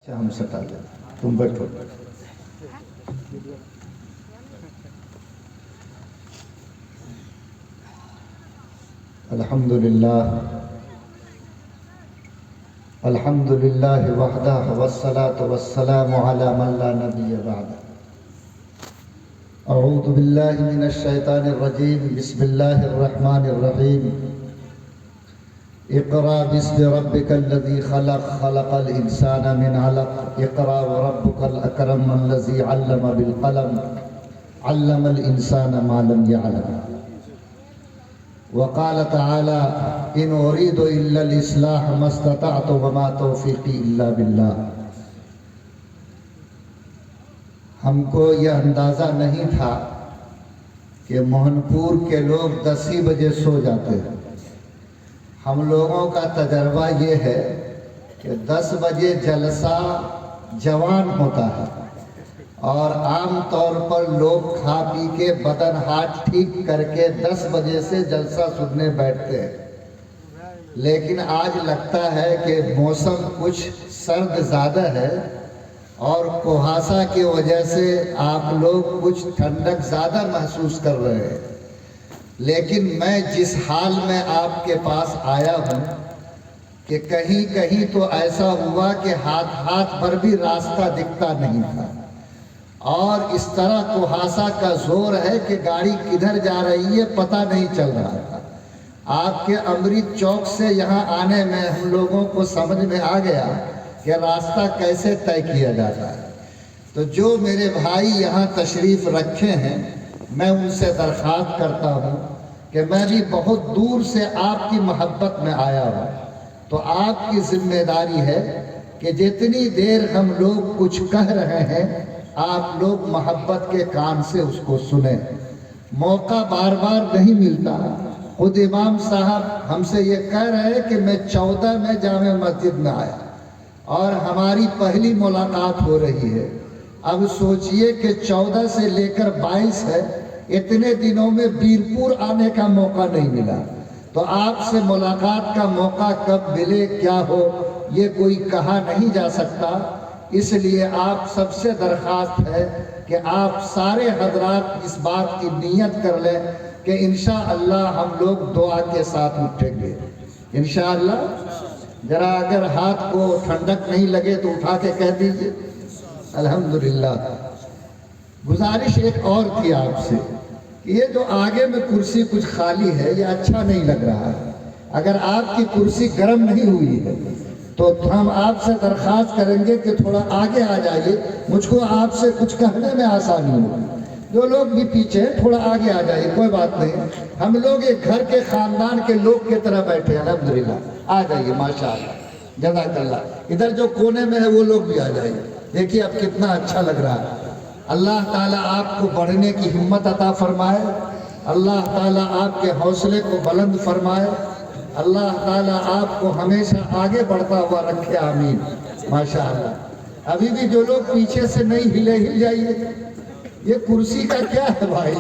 ہم سٹا دیں، تم بیٹھو۔ الحمدللہ وحدہ والصلاة والسلام علی من لا نبی بعدہ۔ اعوذ باللہ من الشیطان الرجیم، بسم اللہ الرحمن الرحیم۔ اقرأ باسم ربک الذی خلق، خلق الانسان من علق، اقرأ وربک الاکرم الذی علم بالقلم، علم الانسان ما لم يعلم۔ وقال تعالی ان اريد الا الاصلاح ما استطعت وما توفیقی الا باللہ۔ ہم کو یہ اندازہ نہیں تھا کہ موہنپور کے لوگ 10 ہی بجے سو جاتے ہیں۔ ہم لوگوں کا تجربہ یہ ہے کہ 10 بجے جلسہ جوان ہوتا ہے، اور عام طور پر لوگ کھا پی کے بدن ہاتھ ٹھیک کر کے 10 بجے سے جلسہ سننے بیٹھتے ہیں۔ لیکن آج لگتا ہے کہ موسم کچھ سرد زیادہ ہے، اور کوہاسا کی وجہ سے آپ لوگ کچھ ٹھنڈک زیادہ محسوس کر رہے ہیں۔ لیکن میں جس حال میں آپ کے پاس آیا ہوں کہ کہیں کہیں تو ایسا ہوا کہ ہاتھ بھر بھی راستہ دکھتا نہیں تھا، اور اس طرح کوہاسا کا زور ہے کہ گاڑی کدھر جا رہی ہے پتہ نہیں چل رہا تھا۔ آپ کے امرت چوک سے یہاں آنے میں ہم لوگوں کو سمجھ میں آ گیا کہ راستہ کیسے طے کیا جاتا ہے۔ تو جو میرے بھائی یہاں تشریف رکھے ہیں، میں ان سے درخواست کرتا ہوں کہ میں بھی بہت دور سے آپ کی محبت میں آیا ہوں، تو آپ کی ذمہ داری ہے کہ جتنی دیر ہم لوگ کچھ کہہ رہے ہیں آپ لوگ محبت کے کان سے اس کو سنیں۔ موقع بار بار نہیں ملتا۔ خود امام صاحب ہم سے یہ کہہ رہے ہیں کہ میں 14 میں جامع مسجد میں آیا، اور ہماری پہلی ملاقات ہو رہی ہے۔ اب سوچئے کہ 14 سے لے کر 22 ہے، اتنے دنوں میں بیرپور آنے کا موقع نہیں ملا۔ تو آپ سے ملاقات کا موقع کب ملے کیا ہو یہ کوئی کہا نہیں جا سکتا۔ اس لیے آپ سب سے درخواست ہے کہ آپ سارے حضرات اس بات کی نیت کر لیں کہ انشاءاللہ ہم لوگ دعا کے ساتھ اٹھیں گے انشاءاللہ۔ ذرا اگر ہاتھ کو ٹھنڈک نہیں لگے تو اٹھا کے کہہ دیجئے الحمدللہ۔ گزارش ایک اور تھی آپ سے کہ یہ جو آگے میں کرسی کچھ خالی ہے یہ اچھا نہیں لگ رہا ہے۔ اگر آپ کی کرسی گرم نہیں ہوئی ہے تو ہم آپ سے درخواست کریں گے کہ تھوڑا آگے آ جائیے، مجھ کو آپ سے کچھ کہنے میں آسانی ہوگی۔ جو لوگ بھی پیچھے ہیں تھوڑا آگے آ جائیے، کوئی بات نہیں۔ ہم لوگ ایک گھر کے خاندان کے لوگ کی طرح بیٹھے ہیں الحمدللہ۔ آ جائیے ماشاءاللہ، جزاک اللہ۔ ادھر جو کونے میں ہے وہ لوگ بھی آ جائیے۔ دیکھیے اب کتنا اچھا لگ رہا ہے۔ اللہ تعالیٰ آپ کو بڑھنے کی ہمت عطا فرمائے، اللہ تعالیٰ آپ کے حوصلے کو بلند فرمائے، اللہ تعالیٰ آپ کو ہمیشہ آگے بڑھتا ہوا رکھے، آمین ماشاءاللہ۔ ابھی بھی جو لوگ پیچھے سے نہیں ہلے، ہل جائیے۔ یہ کرسی کا کیا ہے بھائی،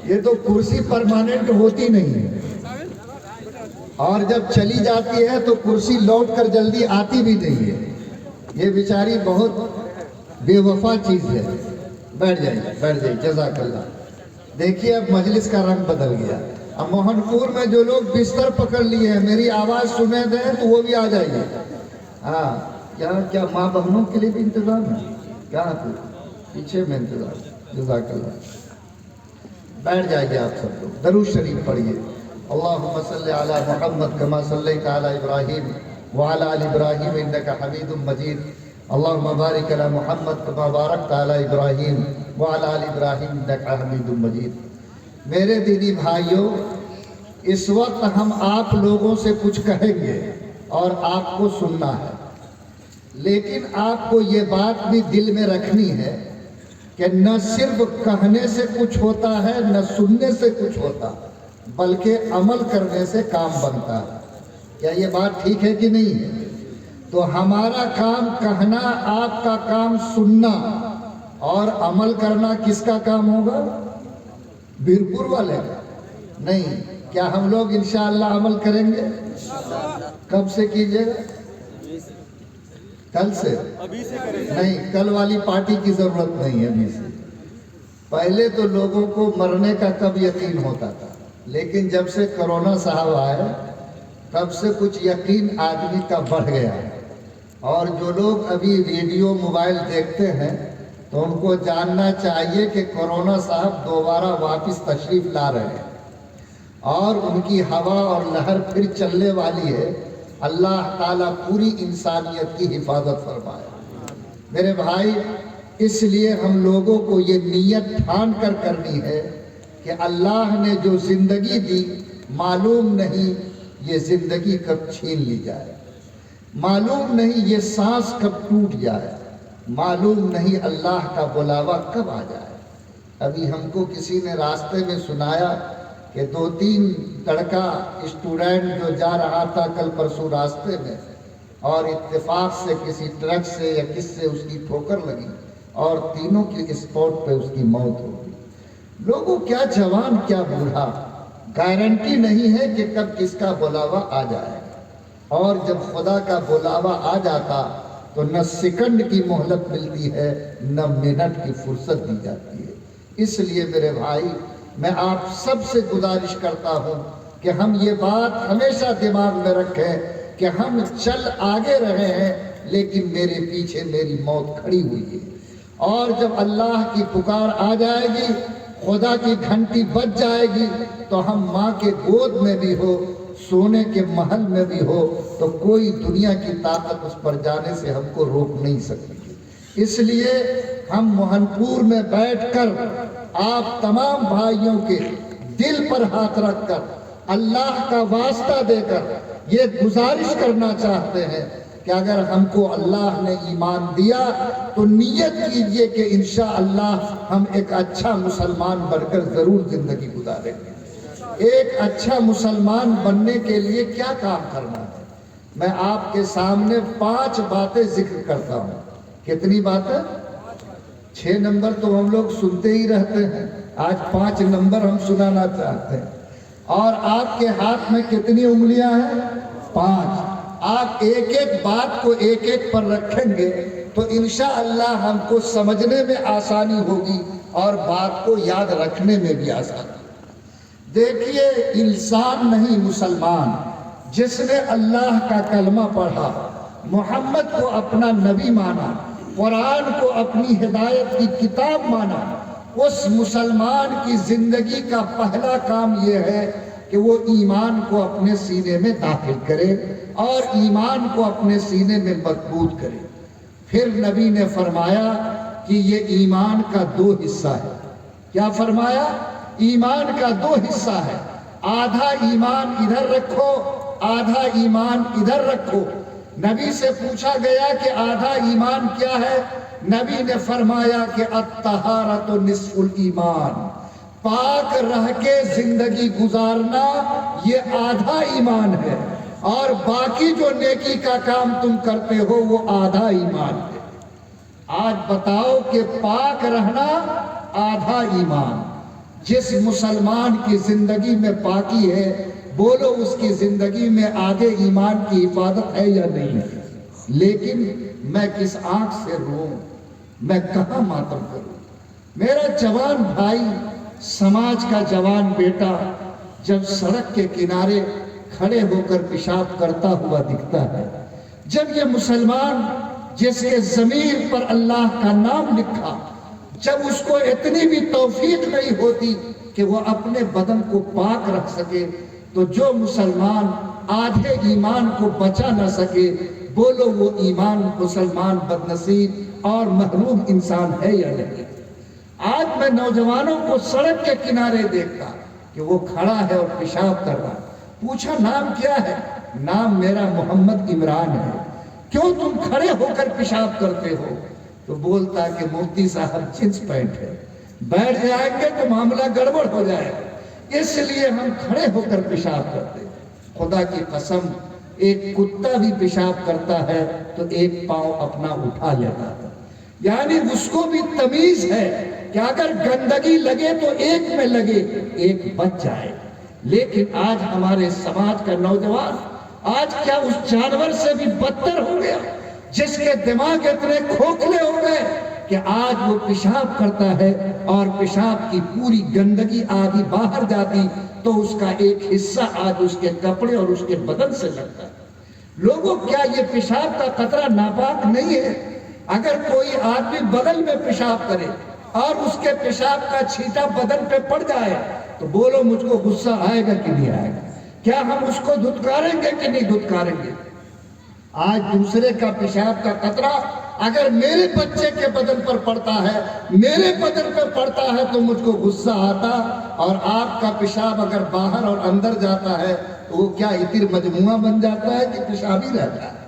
یہ تو کرسی پرماننٹ ہوتی نہیں ہے، اور جب چلی جاتی ہے تو کرسی لوٹ کر جلدی آتی بھی نہیں ہے۔ یہ بیچاری بہت بے وفا چیز ہے۔ بیٹھ جائیے جزاک اللہ۔ دیکھیے اب مجلس کا رنگ بدل گیا۔ اب موہنپور میں جو لوگ بستر پکڑ لیے ہیں میری آواز سنے دیں تو وہ بھی آ جائیے۔ ہاں کیا ماں بہنوں کے لیے بھی انتظام ہے؟ کہاں پہ؟ پیچھے میں انتظام۔ جزاک اللہ۔ بیٹھ جائیے آپ سب لوگ، درود شریف پڑھیے۔ اللہم صلی علی محمد کما صلیت علی ابراہیم وعلی آل ابراہیم انک حمید مجید۔ اللہم بارک علی محمد کما بارکت علی ابراہیم وعلی آل ابراہیم انک حمید مجید۔ میرے دینی بھائیوں، اس وقت ہم آپ لوگوں سے کچھ کہیں گے اور آپ کو سننا ہے، لیکن آپ کو یہ بات بھی دل میں رکھنی ہے کہ نہ صرف کہنے سے کچھ ہوتا ہے، نہ سننے سے کچھ ہوتا، بلکہ عمل کرنے سے کام بنتا ہے۔ کیا یہ بات ٹھیک ہے کہ نہیں ہے؟ تو ہمارا کام کہنا، آپ کا کام سننا، اور عمل کرنا کس کا کام ہوگا؟ بیرپور والے کا نہیں۔ کیا ہم لوگ انشاءاللہ عمل کریں گے؟ کب سے کیجئے گا؟ کل سے نہیں، کل والی پارٹی کی ضرورت نہیں ہے ابھی سے۔ پہلے تو لوگوں کو مرنے کا کب یقین ہوتا تھا، لیکن جب سے کرونا صاحب آئے تب سے کچھ یقین آدمی کا بڑھ گیا ہے۔ اور جو لوگ ابھی ویڈیو موبائل دیکھتے ہیں تو ان کو جاننا چاہیے کہ کرونا صاحب دوبارہ واپس تشریف لا رہے ہیں اور ان کی ہوا اور لہر پھر چلنے والی ہے۔ اللہ تعالیٰ پوری انسانیت کی حفاظت فرمائے۔ میرے بھائی، اس لیے ہم لوگوں کو یہ نیت ٹھان کر کرنی ہے کہ اللہ نے جو زندگی دی، معلوم نہیں یہ زندگی کب چھین لی جائے، معلوم نہیں یہ سانس کب ٹوٹ جائے، معلوم نہیں اللہ کا بلاوا کب آ جائے۔ ابھی ہم کو کسی نے راستے میں سنایا کہ 2-3 لڑکا اسٹوڈنٹ جو جا رہا تھا کل پرسوں راستے میں، اور اتفاق سے کسی ٹرک سے یا کس سے اس کی ٹھوکر لگی اور تینوں کی اسپاٹ پہ اس کی موت ہو گئی۔ لوگوں، کیا جوان کیا بوڑھا، گارنٹی نہیں ہے کہ کب کس کا بلاوا آ جائے، اور جب خدا کا بلاوا آ جاتا تو نہ سیکنڈ کی مہلت ملتی ہے نہ منٹ کی فرصت دی جاتی ہے۔ اس لیے میرے بھائی، میں آپ سب سے گزارش کرتا ہوں کہ ہم یہ بات ہمیشہ دماغ میں رکھیں کہ ہم چل آگے رہے ہیں لیکن میرے پیچھے میری موت کھڑی ہوئی ہے، اور جب اللہ کی پکار آ جائے گی، خدا کی گھنٹی بج جائے گی، تو ہم ماں کے گود میں بھی ہو، سونے کے محل میں بھی ہو، تو کوئی دنیا کی طاقت اس پر جانے سے ہم کو روک نہیں سکتی۔ اس لیے ہم موہن پور میں بیٹھ کر آپ تمام بھائیوں کے دل پر ہاتھ رکھ کر اللہ کا واسطہ دے کر یہ گزارش کرنا چاہتے ہیں کہ اگر ہم کو اللہ نے ایمان دیا تو نیت کیجئے کہ انشاءاللہ ہم ایک اچھا مسلمان بن کر ضرور زندگی گزاریں گے۔ ایک اچھا مسلمان بننے کے لیے کیا کام کرنا ہے؟ میں آپ کے سامنے 5 باتیں ذکر کرتا ہوں۔ کتنی باتیں؟ 6 نمبر تو ہم لوگ سنتے ہی رہتے ہیں، آج 5 نمبر ہم سنانا چاہتے ہیں۔ اور آپ کے ہاتھ میں کتنی انگلیاں ہیں؟ 5۔ آپ ایک ایک بات کو ایک ایک پر رکھیں گے تو انشاءاللہ ہم کو سمجھنے میں آسانی ہوگی اور بات کو یاد رکھنے میں بھی آسانی۔ دیکھیے، انسان نہیں مسلمان جس نے اللہ کا کلمہ پڑھا، محمد کو اپنا نبی مانا، قرآن کو اپنی ہدایت کی کتاب مانا، اس مسلمان کی زندگی کا پہلا کام یہ ہے کہ وہ ایمان کو اپنے سینے میں داخل کرے اور ایمان کو اپنے سینے میں مضبوط کرے۔ پھر نبی نے فرمایا کہ یہ ایمان کا 2 حصہ ہے۔ کیا فرمایا؟ ایمان کا 2 حصہ ہے، آدھا ایمان ادھر رکھو، آدھا ایمان ادھر رکھو۔ نبی سے پوچھا گیا کہ آدھا ایمان کیا ہے؟ نبی نے فرمایا کہ الطہارۃ نصف الایمان، پاک رہ کے زندگی گزارنا یہ آدھا ایمان ہے، اور باقی جو نیکی کا کام تم کرتے ہو وہ آدھا ایمان ہے۔ آج بتاؤ کہ پاک رہنا آدھا ایمان۔ جس مسلمان کی زندگی میں پاکی ہے، بولو اس کی زندگی میں آدھے ایمان کی حفاظت ہے یا نہیں ہے؟ لیکن میں کس آنکھ سے روؤں، میں کہاں ماتم کروں؟ میرا جوان بھائی، سماج کا جوان بیٹا جب سڑک کے کنارے کھڑے ہو کر پیشاب کرتا ہوا دکھتا ہے، جب یہ مسلمان جس کے ضمیر پر اللہ کا نام لکھا، جب اس کو اتنی بھی توفیق نہیں ہوتی کہ وہ اپنے بدن کو پاک رکھ سکے، تو جو مسلمان آدھے ایمان کو بچا نہ سکے، بولو وہ ایمان مسلمان بدنصیب اور محروم انسان ہے یا نہیں؟ آج میں نوجوانوں کو سڑک کے کنارے دیکھتا کہ وہ کھڑا ہے اور پیشاب کر رہا۔ پوچھا نام کیا ہے؟ نام میرا محمد عمران ہے۔ کیوں تم کھڑے ہو کر پیشاب کرتے ہو؟ تو بولتا کہ مفتی صاحب جنس پینٹ ہے، بیٹھ جائیں گے تو معاملہ گڑبڑ ہو جائے گا، اس لیے ہم کھڑے ہو کر پیشاب کرتے ہیں۔ خدا کی قسم، ایک کتا بھی پیشاب کرتا ہے تو ایک پاؤں اپنا اٹھا لیتا ہے، یعنی اس کو بھی تمیز ہے کہ اگر گندگی لگے تو ایک میں لگے، ایک بچ جائے۔ لیکن آج ہمارے سماج کا نوجوان آج کیا اس جانور سے بھی بدتر ہو گیا جس کے دماغ اتنے کھوکھلے ہو گئے کہ آج وہ پیشاب کرتا ہے اور پیشاب کی پوری گندگی آدھی باہر جاتی تو اس کا ایک حصہ آج اس کے کپڑے اور اس کے بدن سے لگتا ہے۔ لوگوں، کیا یہ پیشاب کا قطرہ ناپاک نہیں ہے؟ اگر کوئی آدمی بدل میں پیشاب کرے اور اس کے پیشاب کا چھینٹا بدن پہ پڑ جائے تو بولو مجھ کو غصہ آئے گا کہ نہیں آئے گا؟ کیا ہم اس کو دھتکاریں گے کہ نہیں دھتکاریں گے؟ آج دوسرے کا پیشاب کا قطرہ اگر میرے بچے کے بدن پر پڑتا ہے، میرے بدن پر پڑتا ہے تو مجھ کو غصہ آتا، اور آپ کا پیشاب اگر باہر اور اندر جاتا ہے تو وہ کیا اتر مجموعہ بن جاتا ہے کہ پیشاب ہی رہتا ہے؟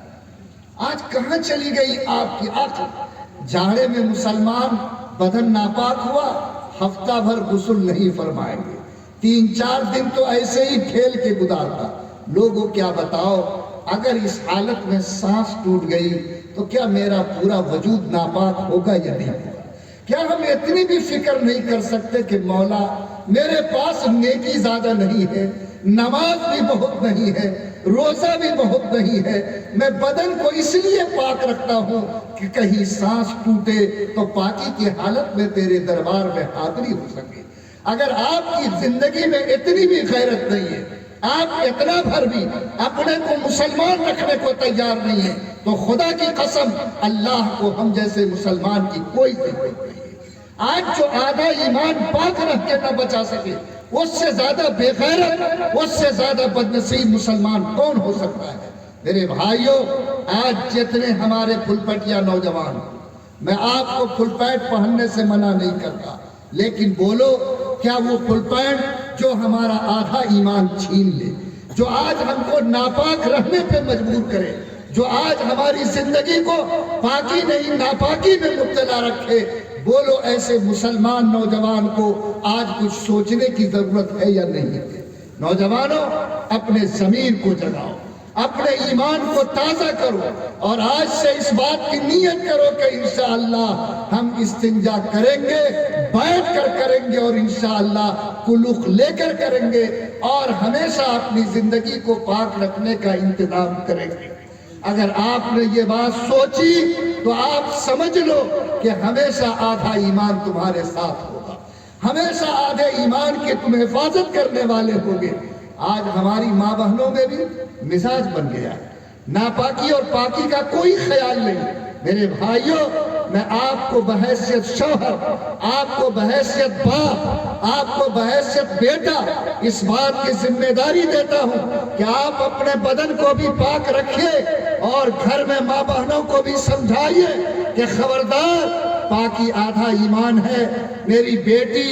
آج کہاں چلی گئی آپ کی عقل؟ جاڑے میں مسلمان بدن ناپاک ہوا، ہفتہ بھر غسل نہیں فرمائیں گے، 3-4 دن تو ایسے ہی کھیل کے گزارتا۔ لوگوں کیا بتاؤ، اگر اس حالت میں سانس ٹوٹ گئی تو کیا میرا پورا وجود ناپاک ہوگا یا نہیں ہوگا؟ کیا ہم اتنی بھی فکر نہیں کر سکتے کہ مولا میرے پاس نیکی زیادہ نہیں ہے، نماز بھی بہت نہیں ہے، روزہ بھی بہت نہیں ہے، میں بدن کو اس لیے پاک رکھتا ہوں کہ کہیں سانس ٹوٹے تو پاکی کی حالت میں تیرے دربار میں حاضری ہو سکے۔ اگر آپ کی زندگی میں اتنی بھی غیرت نہیں ہے، آپ اتنا بھر بھی اپنے کو مسلمان رکھنے کو تیار نہیں ہے، تو خدا کی قسم اللہ کو ہم جیسے مسلمان کی کوئی ضرورت نہیں ہے۔ آج جو آدھا ایمان پاک رکھ کے نہ بچا سکے، اس سے زیادہ بے غیرت، اس سے زیادہ بدنصیب مسلمان کون ہو سکتا ہے؟ میرے بھائیوں، آج جتنے ہمارے پھل پٹیا نوجوان، میں آپ کو پھل پینٹ پہننے سے منع نہیں کرتا، لیکن بولو کیا وہ پھل پینٹ جو ہمارا آدھا ایمان چھین لے، جو آج ہم کو ناپاک رہنے پہ مجبور کرے، جو آج ہماری زندگی کو پاکی نہیں ناپاکی میں مبتلا رکھے، بولو ایسے مسلمان نوجوان کو آج کچھ سوچنے کی ضرورت ہے یا نہیں ہے؟ نوجوانوں، اپنے ضمیر کو جگاؤ، اپنے ایمان کو تازہ کرو، اور آج سے اس بات کی نیت کرو کہ انشاءاللہ ہم استنجا کریں گے، بیٹھ کر کریں گے، اور انشاءاللہ کلوخ لے کر کریں گے، اور ہمیشہ اپنی زندگی کو پاک رکھنے کا انتظام کریں گے۔ اگر آپ نے یہ بات سوچی تو آپ سمجھ لو کہ ہمیشہ آدھا ایمان تمہارے ساتھ ہوگا، ہمیشہ آدھے ایمان کی تم حفاظت کرنے والے ہوگے۔ آج ہماری ماں بہنوں میں بھی مزاج بن گیا ہے، ناپاکی اور پاکی کا کوئی خیال نہیں۔ میرے بھائیوں، میں آپ کو بحیثیت شوہر، آپ کو بحیثیت باپ، آپ کو بحیثیت بیٹا اس بات کی ذمہ داری دیتا ہوں کہ آپ اپنے بدن کو بھی پاک رکھیے، اور گھر میں ماں بہنوں کو بھی سمجھائیے کہ خبردار، پاکی آدھا ایمان ہے۔ میری بیٹی،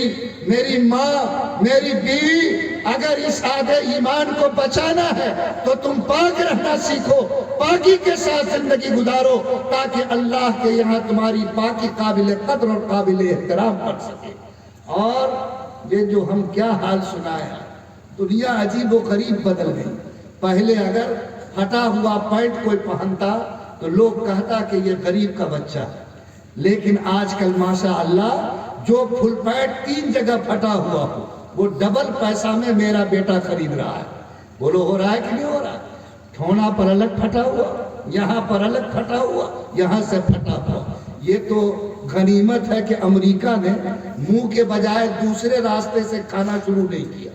میری ماں، میری بیوی، اگر اس آدھے ایمان کو بچانا ہے تو تم پاک رہنا سیکھو، پاکی کے ساتھ زندگی گزارو، تاکہ اللہ کے یہاں تمہاری پاکی قابل قدر اور قابل احترام بن سکے۔ اور یہ جو ہم کیا حال سنائے ہیں، دنیا عجیب و غریب بدل گئی۔ پہلے اگر پھٹا ہوا پینٹ کوئی پہنتا تو لوگ کہتا کہ یہ غریب کا بچہ ہے، لیکن آج کل ماشاء اللہ جو فل پینٹ 3 جگہ پھٹا ہوا ہو وہ ڈبل پیسہ میں میرا بیٹا خرید رہا ہے۔ بولو ہو رہا ہے کہ نہیں ہو رہا؟ ٹھونا پر الگ پھٹا ہوا، یہاں پر الگ پھٹا ہوا، یہاں سے پھٹا ہوا۔ یہ تو غنیمت ہے کہ امریکہ نے منہ کے بجائے دوسرے راستے سے کھانا شروع نہیں کیا،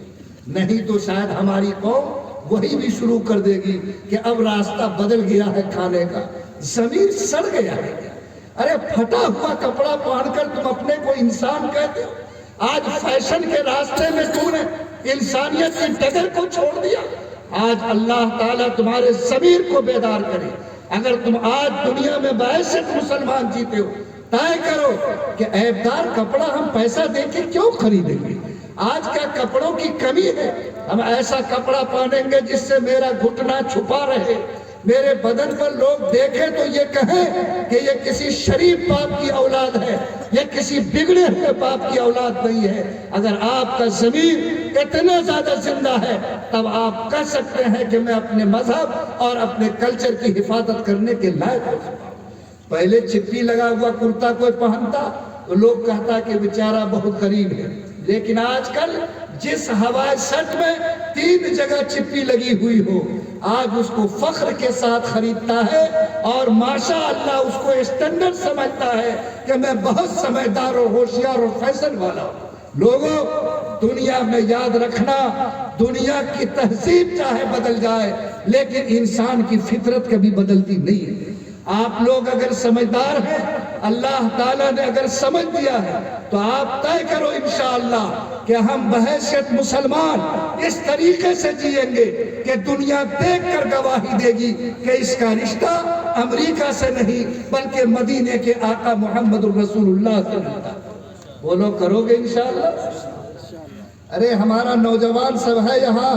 نہیں تو شاید ہماری قوم وہی بھی شروع کر دے گی کہ اب راستہ بدل گیا ہے کھانے کا، ضمیر سڑ گیا ہے۔ ارے پھٹا ہوا کپڑا پہن کر تم اپنے کو انسان کہتے ہو؟ آج فیشن کے راستے میں تم نے انسانیت کی ڈگر کو چھوڑ دیا۔ آج اللہ تعالیٰ تمہارے ضمیر کو بیدار کرے۔ اگر تم آج دنیا میں بحیثیت مسلمان جیتے ہو، طے کرو کہ عیبدار کپڑا ہم پیسہ دے کے کیوں خریدیں گے؟ آج کیا کپڑوں کی کمی ہے؟ ہم ایسا کپڑا پہنیں گے جس سے میرا گھٹنا چھپا رہے، میرے بدن پر لوگ دیکھیں تو یہ کہیں کہ یہ کسی شریف باپ کی اولاد ہے، یہ کسی بگڑے ہوئے باپ کی اولاد نہیں ہے۔ اگر آپ کا ضمیر اتنا زیادہ زندہ ہے تب آپ کہہ سکتے ہیں کہ میں اپنے مذہب اور اپنے کلچر کی حفاظت کرنے کے لائق ہو سکتا ہوں۔ پہلے چپی لگا ہوا کرتا کوئی پہنتا تو لوگ کہتا کہ بیچارہ بہت غریب ہے، لیکن آج کل جس ہوائی سٹ میں 3 جگہ چپی لگی ہوئی ہو، آج اس کو فخر کے ساتھ خریدتا ہے اور ماشاء اللہ اس کو اسٹینڈرڈ سمجھتا ہے کہ میں بہت سمجھدار اور ہوشیار اور فیصل والا ہوں۔ لوگوں، دنیا میں یاد رکھنا، دنیا کی تہذیب چاہے بدل جائے لیکن انسان کی فطرت کبھی بدلتی نہیں ہے۔ آپ لوگ اگر سمجھدار ہیں، اللہ تعالیٰ نے اگر سمجھ دیا ہے تو آپ طے کرو انشاءاللہ کہ ہم بحیثیت مسلمان اس طریقے سے جئیں گے کہ دنیا دیکھ کر گواہی دے گی کہ اس کا رشتہ امریکہ سے نہیں بلکہ مدینے کے آقا محمد الرسول اللہ سے رہتا ہے۔ بولو، کرو گے انشاءاللہ؟ ارے ہمارا نوجوان سب ہے یہاں،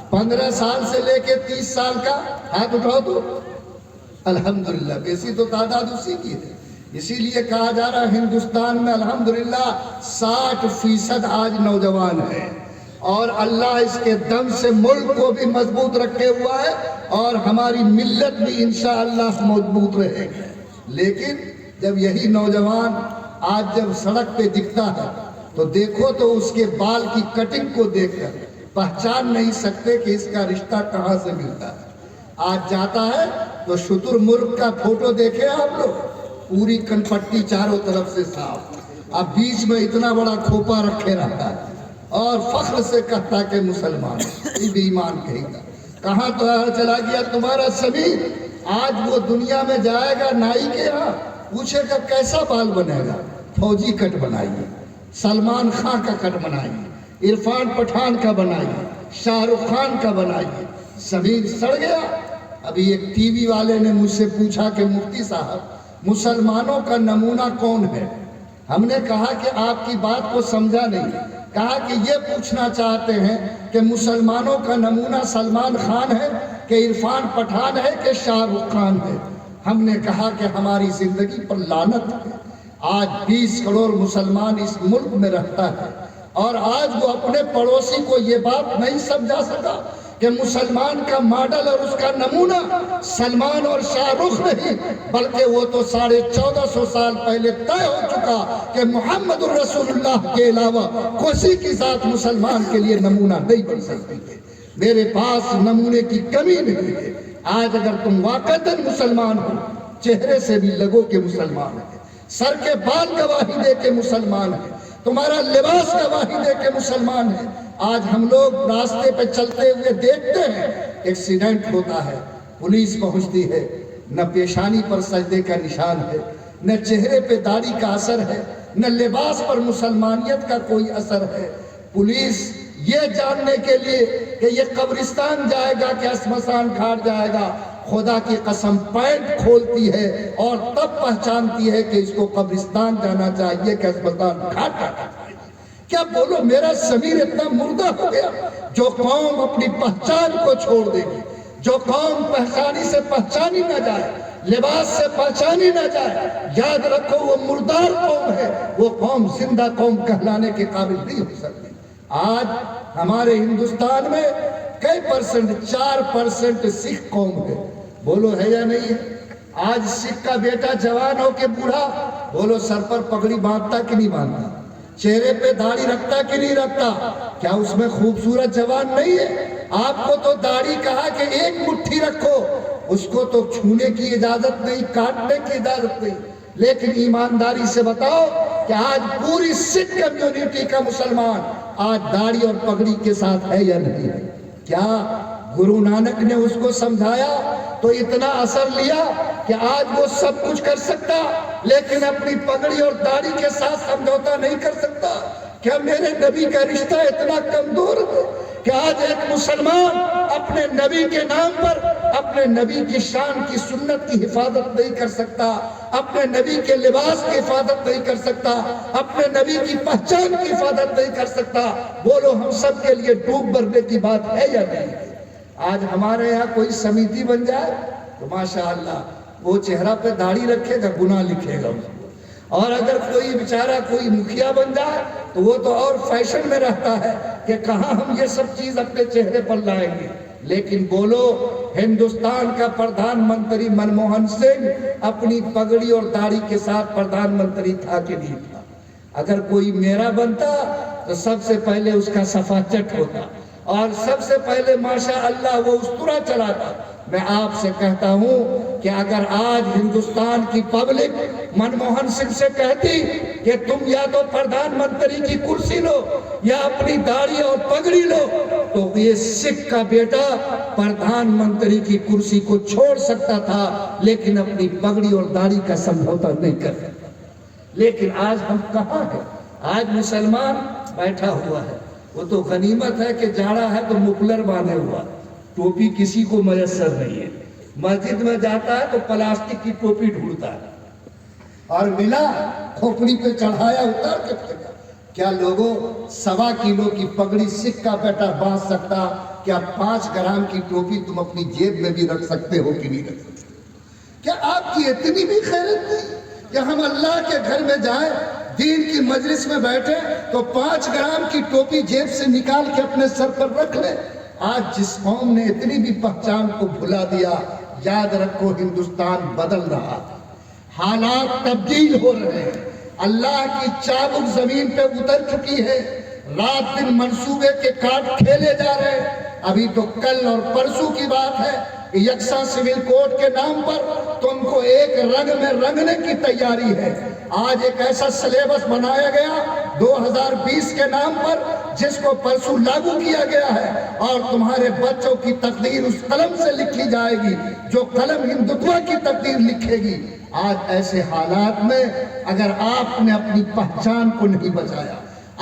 15 سال سے لے کے 30 سال کا ہاتھ اٹھاؤ تو الحمدللہ، بیسی تو تعداد اسی کی ہے۔ اسی لیے کہا جا رہا ہے ہندوستان میں الحمدللہ 60% آج نوجوان ہے، اور اللہ اس کے دم سے ملک کو بھی مضبوط رکھے ہوا ہے اور ہماری ملت بھی انشاءاللہ مضبوط رہے گی۔ لیکن جب یہی نوجوان آج جب سڑک پہ دکھتا ہے تو دیکھو تو اس کے بال کی کٹنگ کو دیکھ کر پہچان نہیں سکتے کہ اس کا رشتہ کہاں سے ملتا ہے۔ آج جاتا ہے تو شتر مرغ کا فوٹو دیکھے آپ لوگ، پوری کنپٹی چاروں طرف سے صاف، اب بیچ میں اتنا بڑا کھوپا رکھے رہتا ہے اور فخر سے کہتا کہ مسلمان، یہ بے ایمان کہے گا۔ کہاں تو چلا گیا تمہارا سمیر؟ آج وہ دنیا میں جائے گا نائی کے یہاں، پوچھے گا کیسا بال بنے گا؟ فوجی کٹ بنائیے، سلمان خان کا کٹ بنائیے، عرفان پٹھان کا بنائیے، شاہ رخ خان کا بنائیے۔ سمیر سڑ گیا۔ ابھی ایک ٹی وی والے نے مجھ سے پوچھا کہ مفتی صاحب مسلمانوں کا نمونہ کون ہے؟ ہم نے کہا کہ آپ کی بات کو سمجھا نہیں، کہا کہ یہ پوچھنا چاہتے ہیں کہ مسلمانوں کا نمونہ سلمان خان ہے کہ عرفان پٹھان ہے کہ شاہ رخ خان ہے؟ ہم نے کہا کہ ہماری زندگی پر لعنت ہے۔ آج 20 کروڑ مسلمان اس ملک میں رہتا ہے اور آج وہ اپنے پڑوسی کو یہ بات نہیں سمجھا سکا کہ مسلمان کا ماڈل اور اس کا نمونہ سلمان اور شاہ رخ نہیں بلکہ وہ تو 1450 سال پہلے طے ہو چکا کہ محمد الرسول اللہ کے علاوہ کسی کی ذات مسلمان کے لیے نمونہ نہیں بن سکتی ہے۔ میرے پاس نمونے کی کمی نہیں ہے۔ آج اگر تم واقعتاً مسلمان ہو، چہرے سے بھی لگو کہ مسلمان ہے، سر کے بال گواہی دے کے مسلمان ہے، تمہارا لباس گواہی دے کے مسلمان ہے۔ آج ہم لوگ راستے پہ چلتے ہوئے دیکھتے ہیں ایکسیڈنٹ ہوتا ہے، پولیس پہنچتی ہے، نہ پیشانی پر سجدے کا نشان ہے، نہ چہرے پہ داڑھی کا اثر ہے، نہ لباس پر مسلمانیت کا کوئی اثر ہے۔ پولیس یہ جاننے کے لیے کہ یہ قبرستان جائے گا کہ شمشان گھاٹ جائے گا، خدا کی قسم پینٹ کھولتی ہے اور تب پہچانتی ہے کہ اس کو قبرستان جانا چاہیے کہ شمشان گھاٹ جانا چاہیے۔ کیا بولو، میرا ضمیر اتنا مردہ ہو گیا؟ جو قوم اپنی پہچان کو چھوڑ دے گی، جو قوم پہچانی سے پہچانی نہ جائے، لباس سے پہچانی نہ جائے، یاد رکھو وہ مردار قوم ہے، وہ قوم زندہ قوم کہلانے کے قابل نہیں ہو سکتی۔ آج ہمارے ہندوستان میں کئی پرسنٹ، 4% سکھ قوم ہے، بولو ہے یا نہیں ہے؟ آج سکھ کا بیٹا جوان ہو کے بوڑھا، بولو سر پر پگڑی باندھتا کہ نہیں باندھتا؟ چہرے پہ داڑھی رکھتا کہ نہیں رکھتا؟ کیا اس میں خوبصورت جوان نہیں ہے؟ آپ کو تو داڑھی کہا کہ ایک مٹھی رکھو، اس کو تو چھونے کی اجازت نہیں، کاٹنے کی اجازت نہیں۔ لیکن ایمانداری سے بتاؤ کہ آج پوری سکھ کمیونٹی کا مسلمان آج داڑھی اور پگڑی کے ساتھ ہے یا نہیں ہے؟ کیا گرو نانک نے اس کو سمجھایا تو اتنا اثر لیا کہ آج وہ سب کچھ کر سکتا لیکن اپنی پگڑی اور داڑھی کے ساتھ سمجھوتا نہیں کر سکتا؟ کیا میرے نبی کا رشتہ اتنا کمزور ہے کہ آج ایک مسلمان اپنے نبی کے نام پر اپنے نبی کی شان کی سنت کی حفاظت نہیں کر سکتا، اپنے نبی کے لباس کی حفاظت نہیں کر سکتا، اپنے نبی کی پہچان کی حفاظت نہیں کر سکتا؟ بولو ہم سب کے لیے ڈوب مرنے کی بات ہے یا نہیں؟ آج ہمارے یہاں کوئی سمیتی بن جائے تو ماشاءاللہ وہ چہرہ پہ داڑھی رکھے گا، گناہ لکھے گا اس کو، اور اگر کوئی بیچارہ کوئی مکھیا بن جائے تو وہ تو اور فیشن میں رہتا ہے کہ کہاں ہم یہ سب چیز اپنے چہرے پر لائیں گے۔ لیکن بولو ہندوستان کا پردھان منتری منموہن سنگھ اپنی پگڑی اور داڑھی کے ساتھ پردھان منتری تھا کہ نہیں تھا؟ اگر کوئی میرا بنتا تو سب سے پہلے اس کا صفا چٹ ہوتا اور سب سے پہلے ماشاء اللہ وہ اسطورہ چلا تھا۔ میں آپ سے کہتا ہوں کہ اگر آج ہندوستان کی پبلک منموہن سنگھ سے کہتی کہ تم یا تو پردھان منتری کی کرسی لو یا اپنی داڑھی اور پگڑی لو، تو یہ سکھ کا بیٹا پردھان منتری کی کرسی کو چھوڑ سکتا تھا، لیکن اپنی پگڑی اور داڑھی کا سمجھوتا نہیں کر سکتا۔ لیکن آج ہم کہاں ہیں؟ آج مسلمان بیٹھا ہوا ہے، وہ تو غنیمت ہے کہ جاڑا ہے تو مفلر باندھے ہوا، ٹوپی کسی کو میسر نہیں ہے، مسجد میں جاتا ہے تو پلاسٹک کی ٹوپی ڈھونڈتا ہے، اور ملا کھوپڑی پہ چڑھایا اتار کے پھینکا۔ کیا لوگوں 1.25 کلو کی پگڑی سکھ کا بیٹا باندھ سکتا؟ کیا 5 گرام کی ٹوپی تم اپنی جیب میں بھی رکھ سکتے ہو کہ نہیں رکھ سکتے؟ کیا آپ کی اتنی بھی خیرت نہیں کہ ہم اللہ کے گھر میں جائیں، دین کی مجلس میں بیٹھے تو 5 گرام کی ٹوپی جیب سے نکال کے اپنے سر پر رکھ لیں؟ آج جس قوم نے اتنی بھی پہچان کو بھلا دیا، یاد رکھو ہندوستان بدل رہا ہے، حالات تبدیل ہو رہے ہیں، اللہ کی چابک زمین پہ اتر چکی ہے، رات دن منصوبے کے کارڈ کھیلے جا رہے ہیں۔ ابھی تو کل اور پرسوں کی بات ہے کہ یکساں سول کوڈ کے نام پر تم کو ایک رنگ میں رنگنے کی تیاری ہے۔ آج ایک ایسا سلیبس بنایا گیا 2020 کے نام پر جس کو پرسوں لاگو کیا گیا ہے، اور تمہارے بچوں کی تقدیر اس قلم سے لکھی جائے گی جو قلم ہندوتوا کی تقدیر لکھے گی۔ آج ایسے حالات میں اگر آپ نے اپنی پہچان کو نہیں بچایا،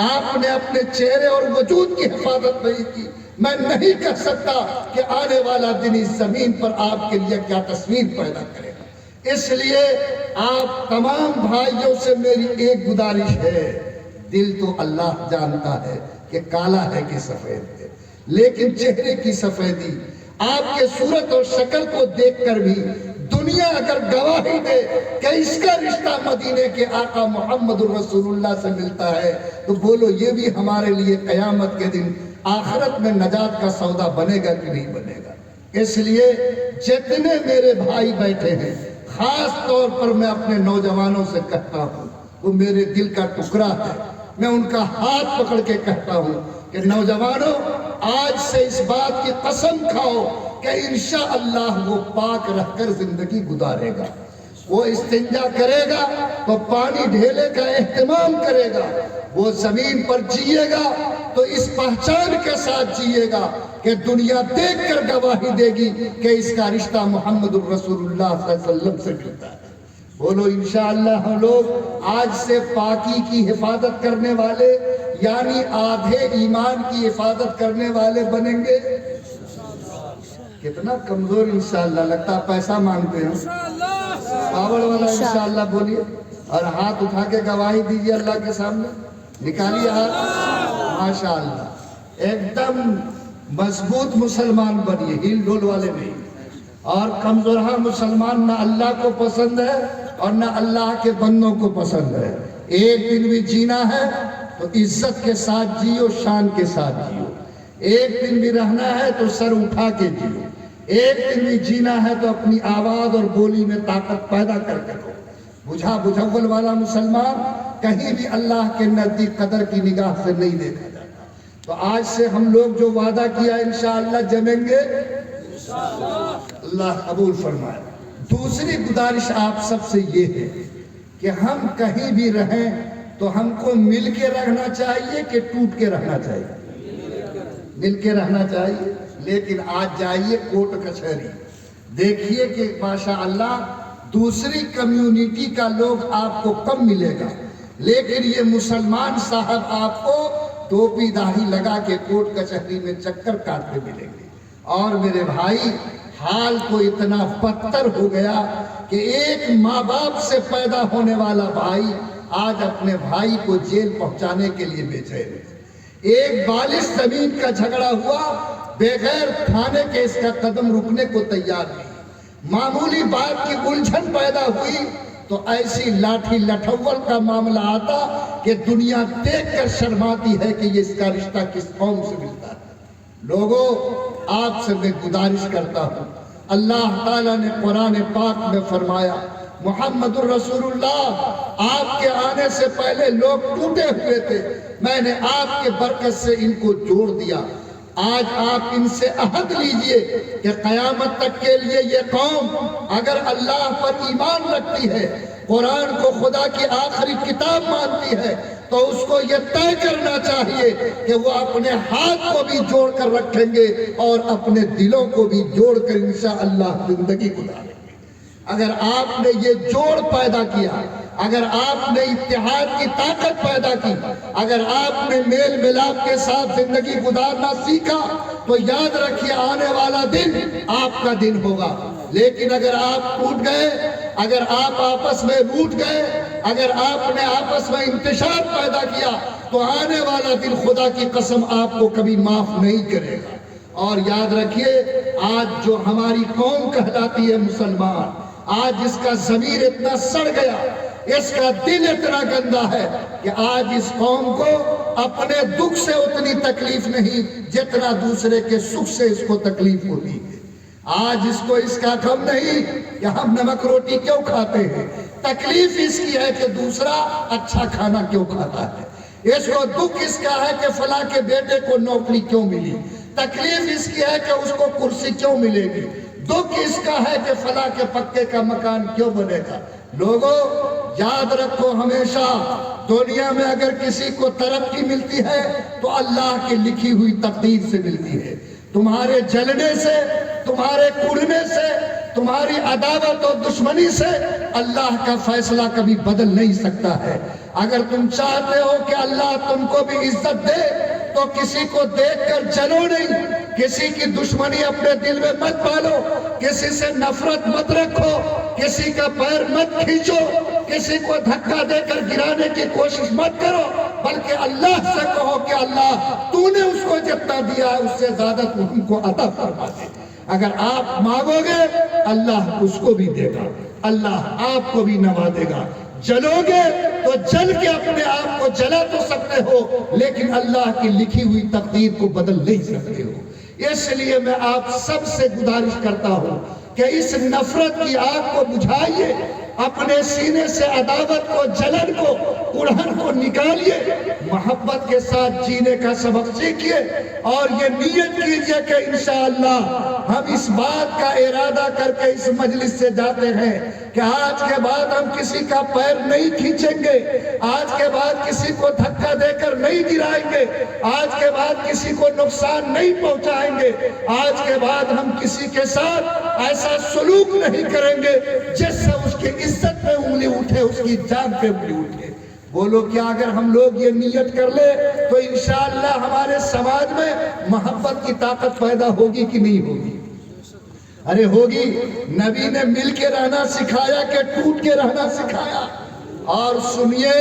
آپ نے اپنے چہرے اور وجود کی حفاظت نہیں کی، میں نہیں کہہ سکتا کہ آنے والا دن اس زمین پر آپ کے لیے کیا تصویر پیدا کرے گا۔ اس لیے آپ تمام بھائیوں سے میری ایک گزارش ہے، دل تو اللہ جانتا ہے کہ کالا ہے کہ سفید ہے، لیکن چہرے کی سفیدی آپ کے صورت اور شکل کو دیکھ کر بھی دنیا اگر گواہی دے کہ اس کا رشتہ مدینے کے آقا محمد الرسول اللہ سے ملتا ہے، تو بولو یہ بھی ہمارے لیے قیامت کے دن آخرت میں نجات کا سودا بنے گا کہ نہیں بنے گا۔ اس لیے جتنے میرے بھائی بیٹھے ہیں، خاص طور پر میں اپنے نوجوانوں سے کہتا ہوں، وہ میرے دل کا ٹکڑا ہے، میں ان کا ہاتھ پکڑ کے کہتا ہوں کہ نوجوانوں، آج سے اس بات کی قسم کھاؤ کہ انشاءاللہ وہ پاک رہ کر زندگی گزارے گا، وہ استنجا کرے گا تو پانی ڈھیلے کا اہتمام کرے گا، وہ زمین پر جیے گا تو اس پہچان کے ساتھ جیے گا کہ دنیا دیکھ کر گواہی دے گی کہ اس کا رشتہ محمد الرسول اللہ صلی اللہ علیہ وسلم سے ملتا ہے۔ بولو انشاءاللہ ہم لوگ آج سے پاکی کی حفاظت کرنے والے، یعنی آدھے ایمان کی حفاظت کرنے والے بنیں گے۔ کتنا کمزور انشاءاللہ لگتا ہے، پیسہ مانگتے ہیں پاور والا انشاءاللہ بولیے، اور ہاتھ اٹھا کے گواہی دیجیے اللہ کے سامنے، نکالیے ہاتھ، ماشاءاللہ ایک دم مضبوط مسلمان بنیے، ہل ڈول والے نہیں، اور کمزورہ مسلمان نہ اللہ کو پسند ہے اور نہ اللہ کے بندوں کو پسند ہے۔ ایک دن بھی جینا ہے تو عزت کے ساتھ جیو، شان کے ساتھ جیو، ایک دن بھی رہنا ہے تو سر اٹھا کے جیو، ایک دن بھی جینا ہے تو اپنی آواز اور بولی میں طاقت پیدا کر کے رہو۔ بجھا بجھول والا مسلمان کہیں بھی اللہ کے نزدیک قدر کی نگاہ سے نہیں دیکھا جاتا۔ تو آج سے ہم لوگ جو وعدہ کیا انشاءاللہ جمیں گے، اللہ قبول فرمائے۔ دوسری گزارش آپ سب سے یہ ہے کہ ہم کہیں بھی رہیں تو ہم کو مل کے رہنا چاہیے کہ ٹوٹ کے رہنا چاہیے؟ مل کے رہنا چاہیے۔ لیکن آج جائیے کوٹ کچہری، دیکھیے کہ ماشاءاللہ دوسری کمیونٹی کا لوگ آپ کو کم ملے گا، لیکن یہ مسلمان صاحب آپ کو ٹوپی داڑھی لگا کے کوٹ کچہری میں چکر کاٹتے ملیں گے۔ اور میرے بھائی، حال تو اتنا بدتر ہو گیا کہ ایک ماں باپ سے پیدا ہونے والا بھائی آج اپنے بھائی کو جیل پہنچانے کے لیے بے چین ہے۔ ایک بالش زمین کا جھگڑا ہوا، بغیر تھانے کے اس کا قدم رکنے کو تیار نہیں۔ معمولی بات کی الجھن پیدا ہوئی تو ایسی لاٹھی لٹھول کا معاملہ آتا کہ دنیا دیکھ کر شرماتی ہے کہ یہ اس کا رشتہ کس قوم سے ملتا ہے۔ لوگوں، آپ سے میں گزارش کرتا ہوں، اللہ تعالیٰ نے قرآن پاک میں فرمایا، محمد الرسول اللہ، آپ کے آنے سے پہلے لوگ ٹوٹے ہوئے تھے، میں نے آپ کے برکت سے ان کو جوڑ دیا۔ آج آپ ان سے عہد لیجئے کہ قیامت تک کے لیے یہ قوم اگر اللہ پر ایمان رکھتی ہے، قرآن کو خدا کی آخری کتاب مانتی ہے، تو اس کو یہ طے کرنا چاہیے کہ وہ اپنے ہاتھ کو بھی جوڑ کر رکھیں گے اور اپنے دلوں کو بھی جوڑ کر انشاءاللہ زندگی گزاریں گے۔ اگر آپ نے یہ جوڑ پیدا کیا، اگر آپ نے اتحاد کی طاقت پیدا کی، اگر آپ نے میل ملاپ کے ساتھ زندگی گزارنا سیکھا، تو یاد رکھیے آنے والا دن آپ کا دن ہوگا۔ لیکن اگر آپ ٹوٹ گئے، اگر آپ آپس میں روٹ گئے، اگر آپ نے آپس میں انتشار پیدا کیا، تو آنے والا دن خدا کی قسم آپ کو کبھی معاف نہیں کرے گا۔ اور یاد رکھیے آج جو ہماری قوم کہلاتی ہے مسلمان، آج اس کا ضمیر اتنا سڑ گیا، اس کا دل اتنا گندا ہے کہ آج اس قوم کو اپنے دکھ سے اتنی تکلیف نہیں جتنا دوسرے کے سکھ سے اس کو تکلیف ہوتی ہے۔ آج اس کو اس کا غم نہیں کہ ہم نمک روٹی کیوں کھاتے ہیں، تکلیف اس کی ہے کہ دوسرا اچھا کھانا کیوں کھاتا ہے۔ اس کو دکھ اس کا ہے کہ فلاں کے بیٹے کو نوکری کیوں ملی، تکلیف اس کی ہے کہ اس کو کرسی کیوں ملے گی، دکھ اس کا ہے کہ فلاں کے پکے کا مکان کیوں بنے گا۔ لوگوں یاد رکھو ہمیشہ دنیا میں اگر کسی کو ترقی ملتی ہے تو اللہ کی لکھی ہوئی تقدیر سے ملتی ہے۔ تمہارے جلنے سے، تمہارے کڑنے سے، تمہاری عداوت اور دشمنی سے اللہ کا فیصلہ کبھی بدل نہیں سکتا ہے۔ اگر تم چاہتے ہو کہ اللہ تم کو بھی عزت دے تو کسی کو دیکھ کر جلو نہیں، کسی کی دشمنی اپنے دل میں مت پالو، کسی سے نفرت مت رکھو، کسی کا پیر مت کھینچو، کسی کو دھکا دے کر گرانے کی کوشش مت کرو، بلکہ اللہ سے کہو کہ اللہ تو نے اس کو جتنا دیا ہے اس سے زیادہ تو ہم کو عطا فرما دے۔ اگر آپ مانگو گے اللہ اس کو بھی دے گا، اللہ آپ کو بھی نوازے گا۔ جلو گے تو جل کے اپنے آپ کو جلا تو سکتے ہو، لیکن اللہ کی لکھی ہوئی تقدیر کو بدل نہیں سکتے ہو۔ اس لیے میں آپ سب سے گزارش کرتا ہوں کہ اس نفرت کی آگ کو بجھائیے، اپنے سینے سے عداوت کو، جلن کو، کڑھن کو نکالیے، محبت کے ساتھ جینے کا سبق سیکھیے، اور یہ نیت کیجئے کہ انشاءاللہ ہم اس بات کا ارادہ کر کے اس مجلس سے جاتے ہیں کہ آج کے بعد ہم کسی کا پیر نہیں کھینچیں گے، آج کے بعد کسی کو دھکا دے کر نہیں گرائیں گے، آج کے بعد کسی کو نقصان نہیں پہنچائیں گے، آج کے بعد ہم کسی کے ساتھ ایسا سلوک نہیں کریں گے جس سے اس کی عزت پہ انگلی اٹھے، اس کی جان پہ انگلی اٹھے۔ بولو کیا اگر ہم لوگ یہ نیت کر لے تو انشاءاللہ ہمارے سماج میں محبت کی طاقت پیدا ہوگی کہ نہیں ہوگی؟ ارے ہوگی۔ نبی نے مل کے رہنا سکھایا کہ ٹوٹ کے رہنا سکھایا؟ اور سنیے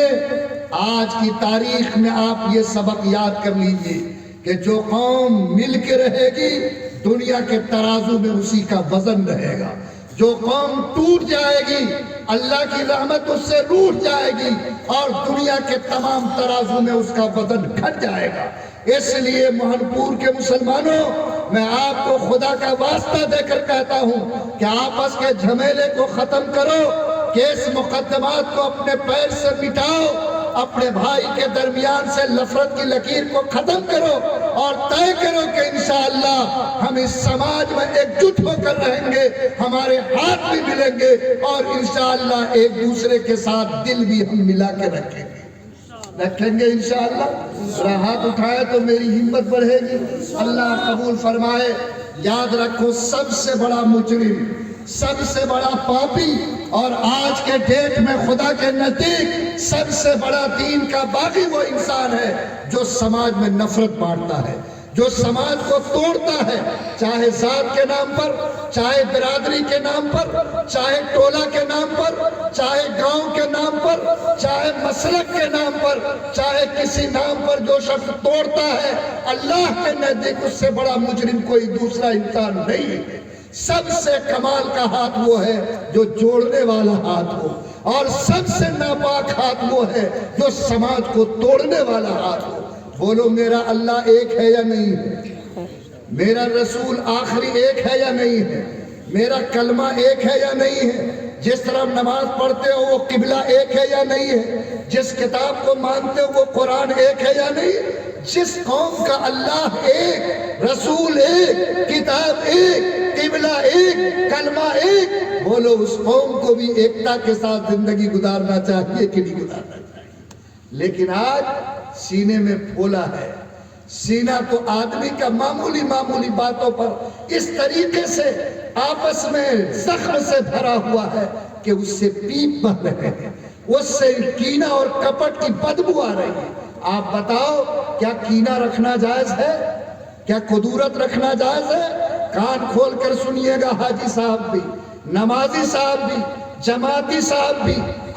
آج کی تاریخ میں آپ یہ سبق یاد کر لیجئے کہ جو قوم مل کے رہے گی دنیا کے ترازو میں اسی کا وزن رہے گا، جو قوم ٹوٹ جائے گی اللہ کی رحمت اس سے روٹ جائے گی اور دنیا کے تمام ترازو میں اس کا وزن گھٹ جائے گا۔ اس لیے مہن پور کے مسلمانوں، میں آپ کو خدا کا واسطہ دے کر کہتا ہوں کہ آپس کے جھمیلے کو ختم کرو، کیس مقدمات کو اپنے پیر سے مٹاؤ، اپنے بھائی کے درمیان سے نفرت کی لکیر کو ختم کرو اور طے کرو کہ انشاءاللہ ہم اس سماج میں ایک جٹ ہو کر رہیں گے، ہمارے ہاتھ بھی ملیں گے اور انشاءاللہ ایک دوسرے کے ساتھ دل بھی ہم ملا کے رکھیں گے انشاءاللہ۔ ذرا ہاتھ اٹھائے تو میری ہمت بڑھے گی، اللہ قبول فرمائے۔ یاد رکھو سب سے بڑا مجرم، سب سے بڑا پاپی اور آج کے ڈیٹ میں خدا کے نزدیک سب سے بڑا دین کا باغی وہ انسان ہے جو سماج میں نفرت بانٹتا ہے، جو سماج کو توڑتا ہے، چاہے ذات کے نام پر، چاہے برادری کے نام پر، چاہے ٹولہ کے نام پر، چاہے گاؤں کے نام پر، چاہے مسلک کے نام پر، چاہے کسی نام پر جو شخص توڑتا ہے، اللہ کے نزدیک اس سے بڑا مجرم کوئی دوسرا انسان نہیں ہے۔ سب سے کمال کا ہاتھ وہ ہے جو جوڑنے والا ہاتھ ہو، اور سب سے ناپاک ہاتھ وہ ہے جو سماج کو توڑنے والا ہاتھ ہو۔ بولو میرا اللہ ایک ہے یا نہیں ہے؟ میرا رسول آخری ایک ہے یا نہیں ہے؟ میرا کلمہ ایک ہے یا نہیں ہے؟ جس طرح نماز پڑھتے ہو وہ قبلہ ایک ہے یا نہیں ہے، جس کتاب کو مانتے ہو وہ قرآن ایک ہے یا نہیں، جس قوم کا اللہ ایک، رسول ایک، کتاب ایک، قبلہ ایک، کلمہ ایک، بولو اس قوم کو بھی ایکتا کے ساتھ زندگی گزارنا چاہیے کہ نہیں گزارنا چاہیے؟ لیکن آج سینے میں پھولا ہے، سینہ تو آدمی کا معمولی باتوں پر اس طریقے سے آپس میں زخم سے بھرا ہوا ہے کہ اس سے پیپ بہ رہے ہیں، اس سے کینہ اور کپٹ کی بدبو آ رہی ہے۔ آپ بتاؤ کیا کینہ رکھنا جائز ہے؟ کیا کدورت رکھنا جائز ہے؟ کان کھول کر سنیے گا، حاجی صاحب بھی، نمازی صاحب بھی، جماعتی صاحب بھی،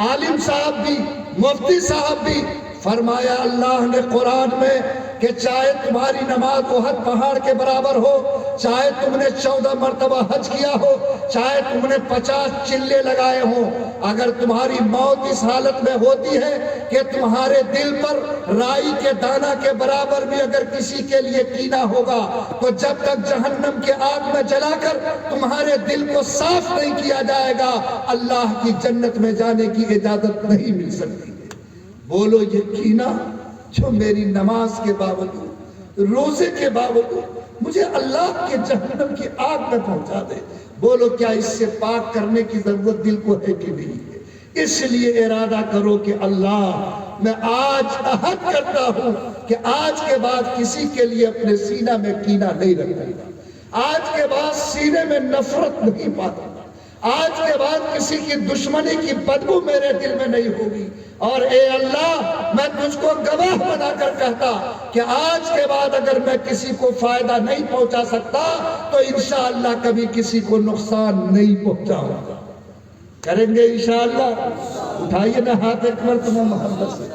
عالم صاحب بھی، مفتی صاحب بھی، فرمایا اللہ نے قرآن میں کہ چاہے تمہاری نماز احد پہاڑ کے برابر ہو، چاہے تم نے 14 مرتبہ حج کیا ہو، چاہے تم نے 50 چلے لگائے ہوں، اگر تمہاری موت اس حالت میں ہوتی ہے کہ تمہارے دل پر رائی کے دانہ کے برابر بھی اگر کسی کے لیے کینہ ہوگا تو جب تک جہنم کے آگ میں جلا کر تمہارے دل کو صاف نہیں کیا جائے گا اللہ کی جنت میں جانے کی اجازت نہیں مل سکتی۔ بولو یہ کینہ جو میری نماز کے باوجود، روزے کے باوجود مجھے اللہ کے جہنم کی آگ میں پہنچا دے، بولو کیا اس سے پاک کرنے کی ضرورت دل کو ہے کہ نہیں ہے؟ اس لیے ارادہ کرو کہ اللہ میں آج عہد کرتا ہوں کہ آج کے بعد کسی کے لیے اپنے سینہ میں کینہ نہیں رکھوں گا، آج کے بعد سینے میں نفرت نہیں پاتا، آج کے بعد کسی کی دشمنی کی بدبو میرے دل میں نہیں ہوگی، اور اے اللہ میں تجھ کو گواہ بنا کر کہتا کہ آج کے بعد اگر میں کسی کو فائدہ نہیں پہنچا سکتا تو انشاءاللہ کبھی کسی کو نقصان نہیں پہنچاؤں گا۔ کریں گے انشاءاللہ؟ اٹھائیے نا ہاتھ ایک مرتبہ محبت سے۔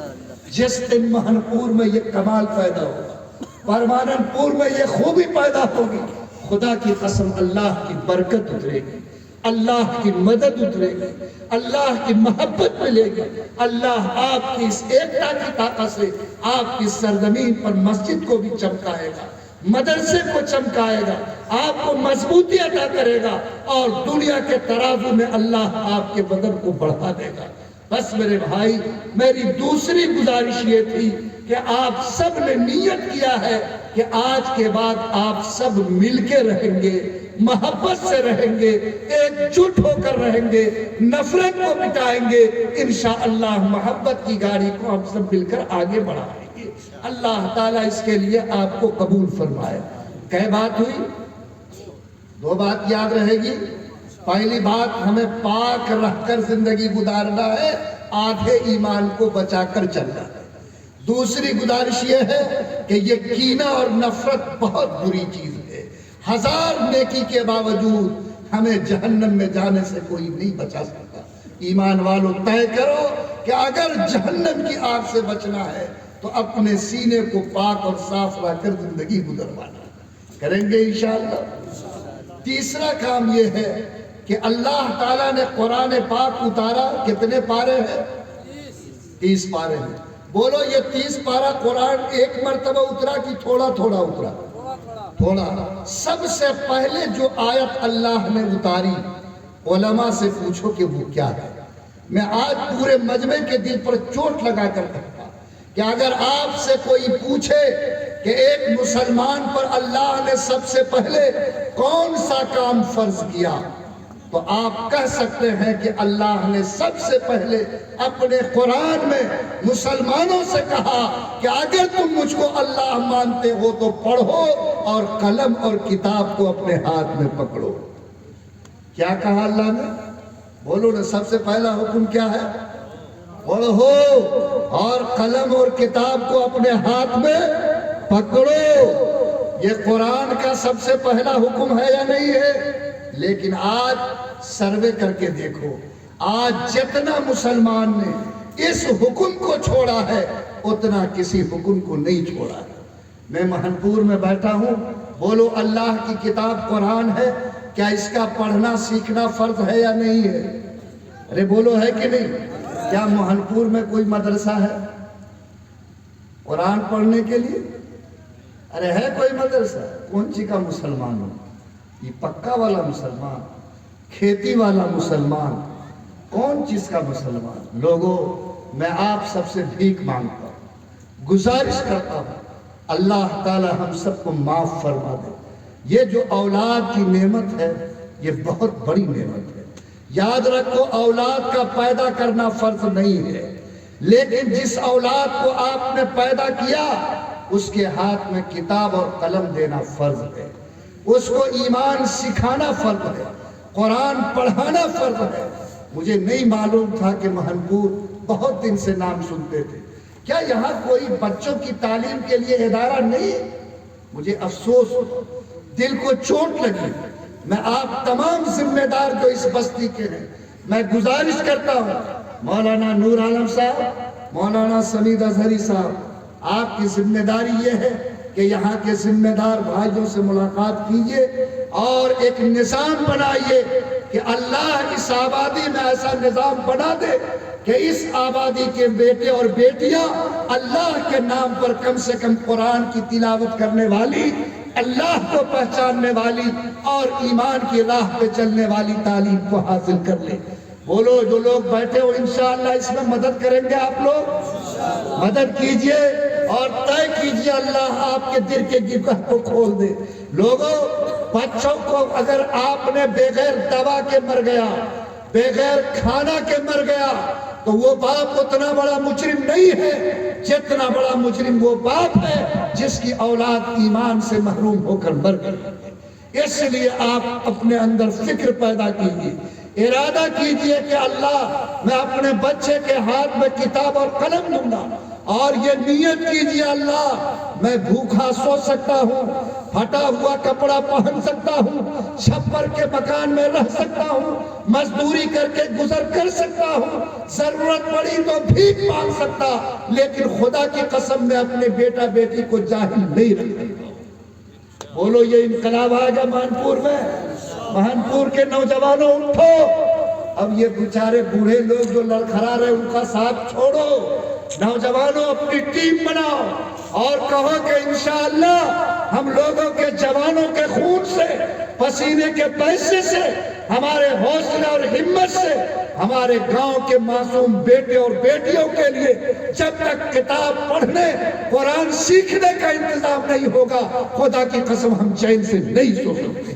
جس دن مہنپور میں یہ کمال پیدا ہوگا، پرمانن پور میں یہ خوبی پیدا ہوگی، خدا کی قسم اللہ کی برکت اترے گی، اللہ کی مدد اترے گی، اللہ کی محبت ملے گی، اللہ آپ کی اس ایکتا کی طاقت سے آپ کی سرزمین پر مسجد کو بھی چمکائے گا، مدرسے کو چمکائے گا، آپ کو مضبوطی عطا کرے گا، اور دنیا کے ترازو میں اللہ آپ کے بدن کو بڑھا دے گا۔ بس میرے بھائی میری دوسری گزارش یہ تھی کہ آپ سب نے نیت کیا ہے کہ آج کے بعد آپ سب مل کے رہیں گے، محبت سے رہیں گے، ایک جٹ ہو کر رہیں گے، نفرت کو مٹائیں گے، انشاءاللہ محبت کی گاڑی کو ہم سب مل کر آگے بڑھائیں گے۔ اللہ تعالیٰ اس کے لیے آپ کو قبول فرمائے۔ کئی بات ہوئی؟ 2 بات یاد رہے گی۔ پہلی بات ہمیں پاک رہ کر زندگی گزارنا ہے، آدھے ایمان کو بچا کر چلنا ہے۔ دوسری گزارش یہ ہے کہ یہ کینہ اور نفرت بہت بری چیز ہے، 1000 نیکی کے باوجود ہمیں جہنم میں جانے سے کوئی نہیں بچا سکتا۔ ایمان والوں طے کرو کہ اگر جہنم کی آگ سے بچنا ہے تو اپنے سینے کو پاک اور صاف رکھ کر زندگی گزروانا ہے۔ کریں گے انشاءاللہ؟ تیسرا کام یہ ہے کہ اللہ تعالیٰ نے قرآن پاک اتارا، کتنے پارے ہیں؟ 30 پارے ہیں۔ بولو یہ 30 پارہ قرآن ایک مرتبہ اترا کہ تھوڑا تھوڑا اترا؟ تھوڑا۔ سب سے پہلے جو آیت اللہ نے اتاری، علماء سے پوچھو کہ وہ کیا ہے۔ میں آج پورے مجمع کے دل پر چوٹ لگا کر کہتا کہ اگر آپ سے کوئی پوچھے کہ ایک مسلمان پر اللہ نے سب سے پہلے کون سا کام فرض کیا، تو آپ کہہ سکتے ہیں کہ اللہ نے سب سے پہلے اپنے قرآن میں مسلمانوں سے کہا کہ اگر تم مجھ کو اللہ مانتے ہو تو پڑھو اور قلم اور کتاب کو اپنے ہاتھ میں پکڑو۔ کیا کہا اللہ نے؟ بولو نا، سب سے پہلا حکم کیا ہے؟ پڑھو اور قلم اور کتاب کو اپنے ہاتھ میں پکڑو۔ یہ قرآن کا سب سے پہلا حکم ہے یا نہیں ہے؟ لیکن آج سروے کر کے دیکھو، آج جتنا مسلمان نے اس حکم کو چھوڑا ہے اتنا کسی حکم کو نہیں چھوڑا ہے۔ میں مہنپور میں بیٹھا ہوں، بولو اللہ کی کتاب قرآن ہے، کیا اس کا پڑھنا سیکھنا فرض ہے یا نہیں ہے؟ ارے بولو ہے کہ نہیں؟ کیا مہنپور میں کوئی مدرسہ ہے قرآن پڑھنے کے لیے؟ ارے ہے کوئی مدرسہ؟ کون سی کا مسلمان ہو؟ یہ پکا والا مسلمان، کھیتی والا مسلمان، کون چیز کا مسلمان؟ لوگوں، میں آپ سب سے بھیک مانگتا ہوں، گزارش کرتا ہوں، اللہ تعالی ہم سب کو معاف فرما دے۔ یہ جو اولاد کی نعمت ہے یہ بہت بڑی نعمت ہے۔ یاد رکھو، اولاد کا پیدا کرنا فرض نہیں ہے، لیکن جس اولاد کو آپ نے پیدا کیا اس کے ہاتھ میں کتاب اور قلم دینا فرض ہے، اس کو ایمان سکھانا فرض ہے، قرآن پڑھانا فرض ہے۔ مجھے نہیں معلوم تھا کہ مہنپور بہت دن سے نام سنتے تھے، کیا یہاں کوئی بچوں کی تعلیم کے لیے ادارہ نہیں؟ مجھے افسوس، دل کو چوٹ لگی۔ میں آپ تمام ذمہ دار جو اس بستی کے ہیں، میں گزارش کرتا ہوں، مولانا نور عالم صاحب، مولانا سمید اظہری صاحب، آپ کی ذمہ داری یہ ہے کہ یہاں کے ذمہ دار بھائیوں سے ملاقات کیجئے اور ایک نظام بنائیے کہ اللہ اس آبادی میں ایسا نظام بنا دے کہ اس آبادی کے بیٹے اور بیٹیاں اللہ کے نام پر کم سے کم قرآن کی تلاوت کرنے والی، اللہ کو پہچاننے والی اور ایمان کی راہ پہ چلنے والی تعلیم کو حاصل کر لیں۔ بولو، جو لوگ بیٹھے ہو انشاءاللہ اس میں مدد کریں گے، آپ لوگ مدد کیجئے اور طے کیجئے، اللہ آپ کے دل کے گہر کو کھول دے۔ لوگوں، بچوں کو اگر آپ نے بغیر دوا کے مر گیا، بغیر کھانا کے مر گیا، تو وہ باپ اتنا بڑا مجرم نہیں ہے جتنا بڑا مجرم وہ باپ ہے جس کی اولاد ایمان سے محروم ہو کر مر گئی۔ اس لیے آپ اپنے اندر فکر پیدا کیجئے، ارادہ کیجئے کہ اللہ، میں اپنے بچے کے ہاتھ میں کتاب اور قلم دوں گا، اور یہ نیت کیجئے اللہ، میں بھوکا سو سکتا ہوں، پھٹا ہوا کپڑا پہن سکتا ہوں، چھپر کے مکان میں رہ سکتا ہوں، مزدوری کر کے گزر کر سکتا ہوں، ضرورت پڑی تو بھیک مانگ سکتا، لیکن خدا کی قسم میں اپنے بیٹا بیٹی کو جاہل نہیں رکھتا۔ بولو، یہ انقلاب آئے گا مہنپور میں؟ مہنپور کے نوجوانوں اٹھو، اب یہ بیچارے بوڑھے لوگ جو لڑکھڑا رہے ان کا ساتھ چھوڑو، نوجوانوں اپنی ٹیم بناؤ اور کہو کہ انشاءاللہ ہم لوگوں کے جوانوں کے خون سے، پسینے کے پیسے سے، ہمارے حوصلے اور ہمت سے ہمارے گاؤں کے معصوم بیٹے اور بیٹیوں کے لیے جب تک کتاب پڑھنے، قرآن سیکھنے کا انتظام نہیں ہوگا، خدا کی قسم ہم چین سے نہیں سو سکتے۔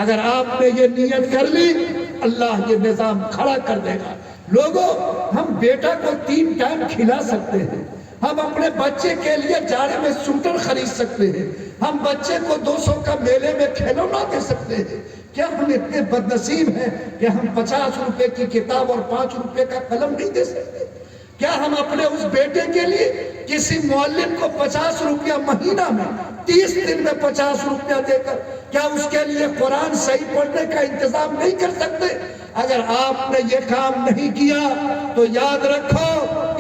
اگر آپ نے یہ نیت کر لی، اللہ یہ نظام کھڑا کر دے گا۔ لوگوں، ہم بیٹا کو 3 ٹائم کھلا سکتے ہیں، ہم اپنے بچے کے لیے جاڑے میں سوٹر خرید سکتے ہیں، ہم بچے کو 200 کا میلے میں کھلونا دے سکتے ہیں۔ کیا ہم اتنے بدنصیب ہیں کہ ہم 50 روپے کی کتاب اور 5 روپے کا قلم نہیں دے سکتے؟ کیا ہم اپنے اس بیٹے کے لیے کسی معلم کو 50 روپیہ مہینہ میں 30 دن میں 50 روپیہ دے کر کیا اس کے لیے قرآن صحیح پڑھنے کا انتظام نہیں کر سکتے؟ اگر آپ نے یہ کام نہیں کیا تو یاد رکھو،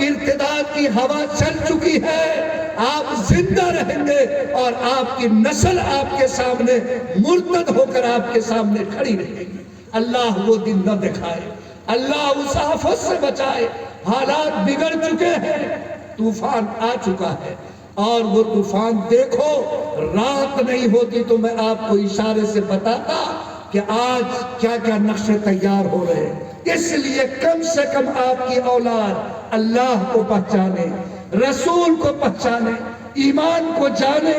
ارتداد کی ہوا چل چکی ہے، آپ زندہ رہیں گے اور آپ کی نسل آپ کے سامنے مرتد ہو کر آپ کے سامنے کھڑی رہے گی۔ اللہ وہ دن نہ دکھائے، اللہ اس آفت سے بچائے۔ حالات بگڑ چکے ہیں، طوفان آ چکا ہے، اور وہ طوفان دیکھو، رات نہیں ہوتی تو میں آپ کو اشارے سے بتاتا کہ آج کیا کیا نقشے تیار ہو رہے ہیں۔ اس لیے کم سے کم آپ کی اولاد اللہ کو پہچانے، رسول کو پہچانے، ایمان کو جانے،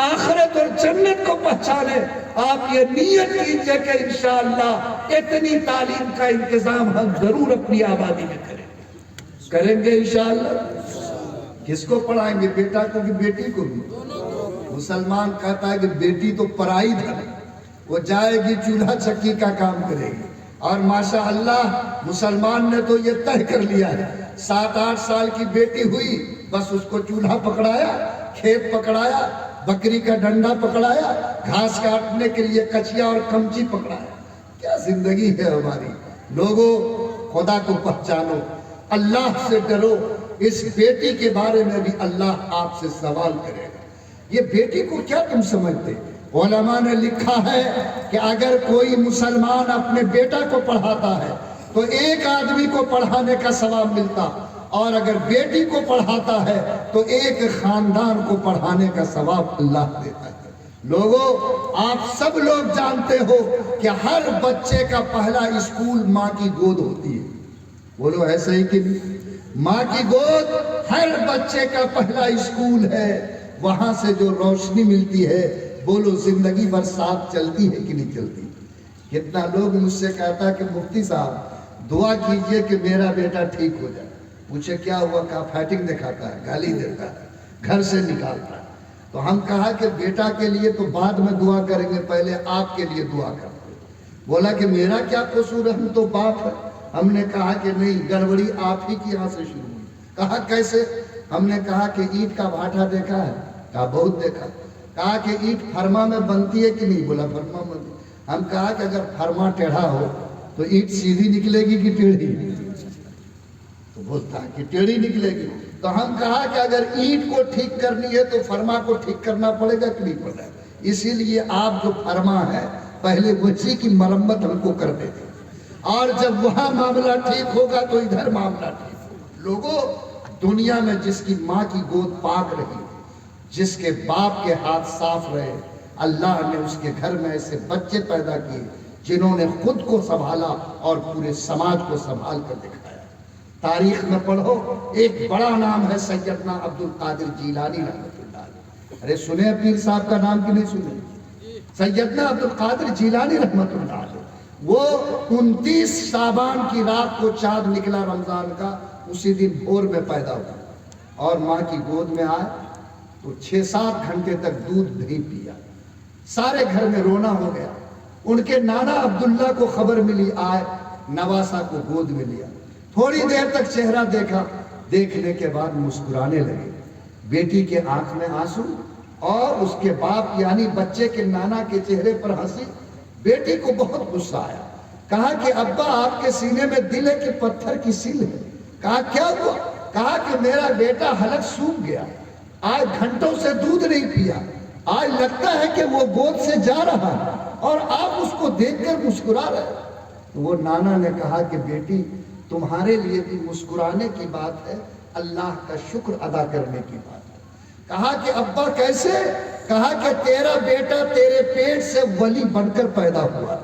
آخرت اور جنت کو پہچانے۔ آپ یہ نیت کیجئے کہ انشاءاللہ اتنی تعلیم کا انتظام ہم ضرور اپنی آبادی میں کریں گے انشاءاللہ۔ کس کو پڑھائیں گے، بیٹا کو کہ بیٹی کو بھی؟ مسلمان کہتا ہے کہ بیٹی تو پرائی دھن ہے، وہ جائے گی چولہا چکی کا کام کرے گی، اور ماشاءاللہ مسلمان نے تو یہ طے کر لیا ہے، 7-8 سال کی بیٹی ہوئی بس اس کو چولہا پکڑایا، کھیت پکڑایا، بکری کا ڈنڈا پکڑایا، گھاس کاٹنے کے لیے کچیا اور کمچی پکڑایا۔ کیا زندگی ہے ہماری؟ لوگوں، خدا کو پہچانو، اللہ سے ڈرو۔ اس بیٹی کے بارے میں بھی اللہ آپ سے سوال کرے گا۔ یہ بیٹی کو کیا تم سمجھتے؟ علماء نے لکھا ہے کہ اگر کوئی مسلمان اپنے بیٹا کو پڑھاتا ہے تو 1 آدمی کو پڑھانے کا ثواب ملتا، اور اگر بیٹی کو پڑھاتا ہے تو 1 خاندان کو پڑھانے کا ثواب اللہ دیتا ہے۔ لوگوں، آپ سب لوگ جانتے ہو کہ ہر بچے کا پہلا اسکول ماں کی گود ہوتی ہے۔ بولو ایسا ہی کہ نہیں؟ ماں کی گود ہر بچے کا پہلا اسکول ہے، وہاں سے جو روشنی ملتی ہے، بولو زندگی بھر ساتھ چلتی ہے کہ نہیں چلتی؟ کتنا لوگ مجھ سے کہتا کہ مفتی صاحب دعا کیجئے کہ میرا بیٹا ٹھیک ہو جائے. پوچھے کیا ہوا؟ کہا فائٹنگ دکھاتا ہے، گالی دیتا ہے، گھر سے نکالتا ہے. تو ہم کہا کہ بیٹا کے لیے تو بعد میں دعا کریں گے، پہلے آپ کے لیے دعا کرتے. بولا کہ میرا کیا قصور ہے، ہم تو باپ ہے. ہم نے کہا کہ نہیں، گڑبڑی آپ ہی کی یہاں سے شروع ہوئی. کہا کیسے؟ ہم نے کہا کہ اینٹ کا بھاٹا دیکھا ہے؟ کہا بہت دیکھا. کہا کہ اینٹ فرما میں بنتی ہے کہ نہیں؟ بولا فرما میں. ہم کہا کہ اگر فرما ٹیڑھا ہو تو اینٹ سیدھی نکلے گی کہ ٹیڑھی؟ تو بولتا ہے کہ ٹیڑھی نکلے گی. تو ہم کہا کہ اگر اینٹ کو ٹھیک کرنی ہے تو فرما کو ٹھیک کرنا پڑے گا کہ نہیں پڑے گا؟ اسی لیے آپ جو فرما ہے پہلے اسی کی مرمت ہم کو کر دیتے، اور جب وہاں معاملہ ٹھیک ہوگا تو ادھر معاملہ ٹھیک ہوگا. لوگوں، دنیا میں جس کی ماں کی گود پاک رہی، جس کے باپ کے ہاتھ صاف رہے، اللہ نے اس کے گھر میں ایسے بچے پیدا کیے جنہوں نے خود کو سنبھالا اور پورے سماج کو سنبھال کر دکھایا. تاریخ میں پڑھو، ایک بڑا نام ہے سیدنا عبد القادر جیلانی رحمۃ اللہ علیہ. ارے سنے پیر صاحب کا نام کہ نہیں سنے؟ سیدنا عبد القادر جیلانی رحمۃ اللہ علیہ، وہ 29 شعبان کی رات کو چاند نکلا رمضان کا، اسی دن بھور میں پیدا ہوا اور ماں کی گود میں آئے تو 6-7 گھنٹے تک دودھ نہیں پیا. سارے گھر میں رونا ہو گیا. ان کے نانا عبداللہ کو خبر ملی، آئے نواسا کو گود میں لیا. تھوڑی دیر تک چہرہ دیکھا، دیکھنے کے بعد مسکرانے لگے. بیٹی کے آنکھ میں آنسو اور اس کے باپ یعنی بچے کے نانا کے چہرے پر ہنسی. بیٹی کو بہت غصہ آیا. کہا کہ ابا آپ کے سینے میں دل ہے کہ پتھر کی سیل ہے؟ کہا کیا ہوا؟ کہا کہ میرا بیٹا حلق سوکھ گیا، آج گھنٹوں سے دودھ نہیں پیا، آج لگتا ہے کہ وہ گود سے جا رہا ہے اور آپ اس کو دیکھ کر مسکرا رہے. وہ نانا نے کہا کہ بیٹی تمہارے لیے بھی مسکرانے کی بات ہے، اللہ کا شکر ادا کرنے کی بات ہے. کہا کہ ابا کیسے؟ کہا کہ تیرا بیٹا تیرے پیٹ سے ولی بن کر پیدا ہوا.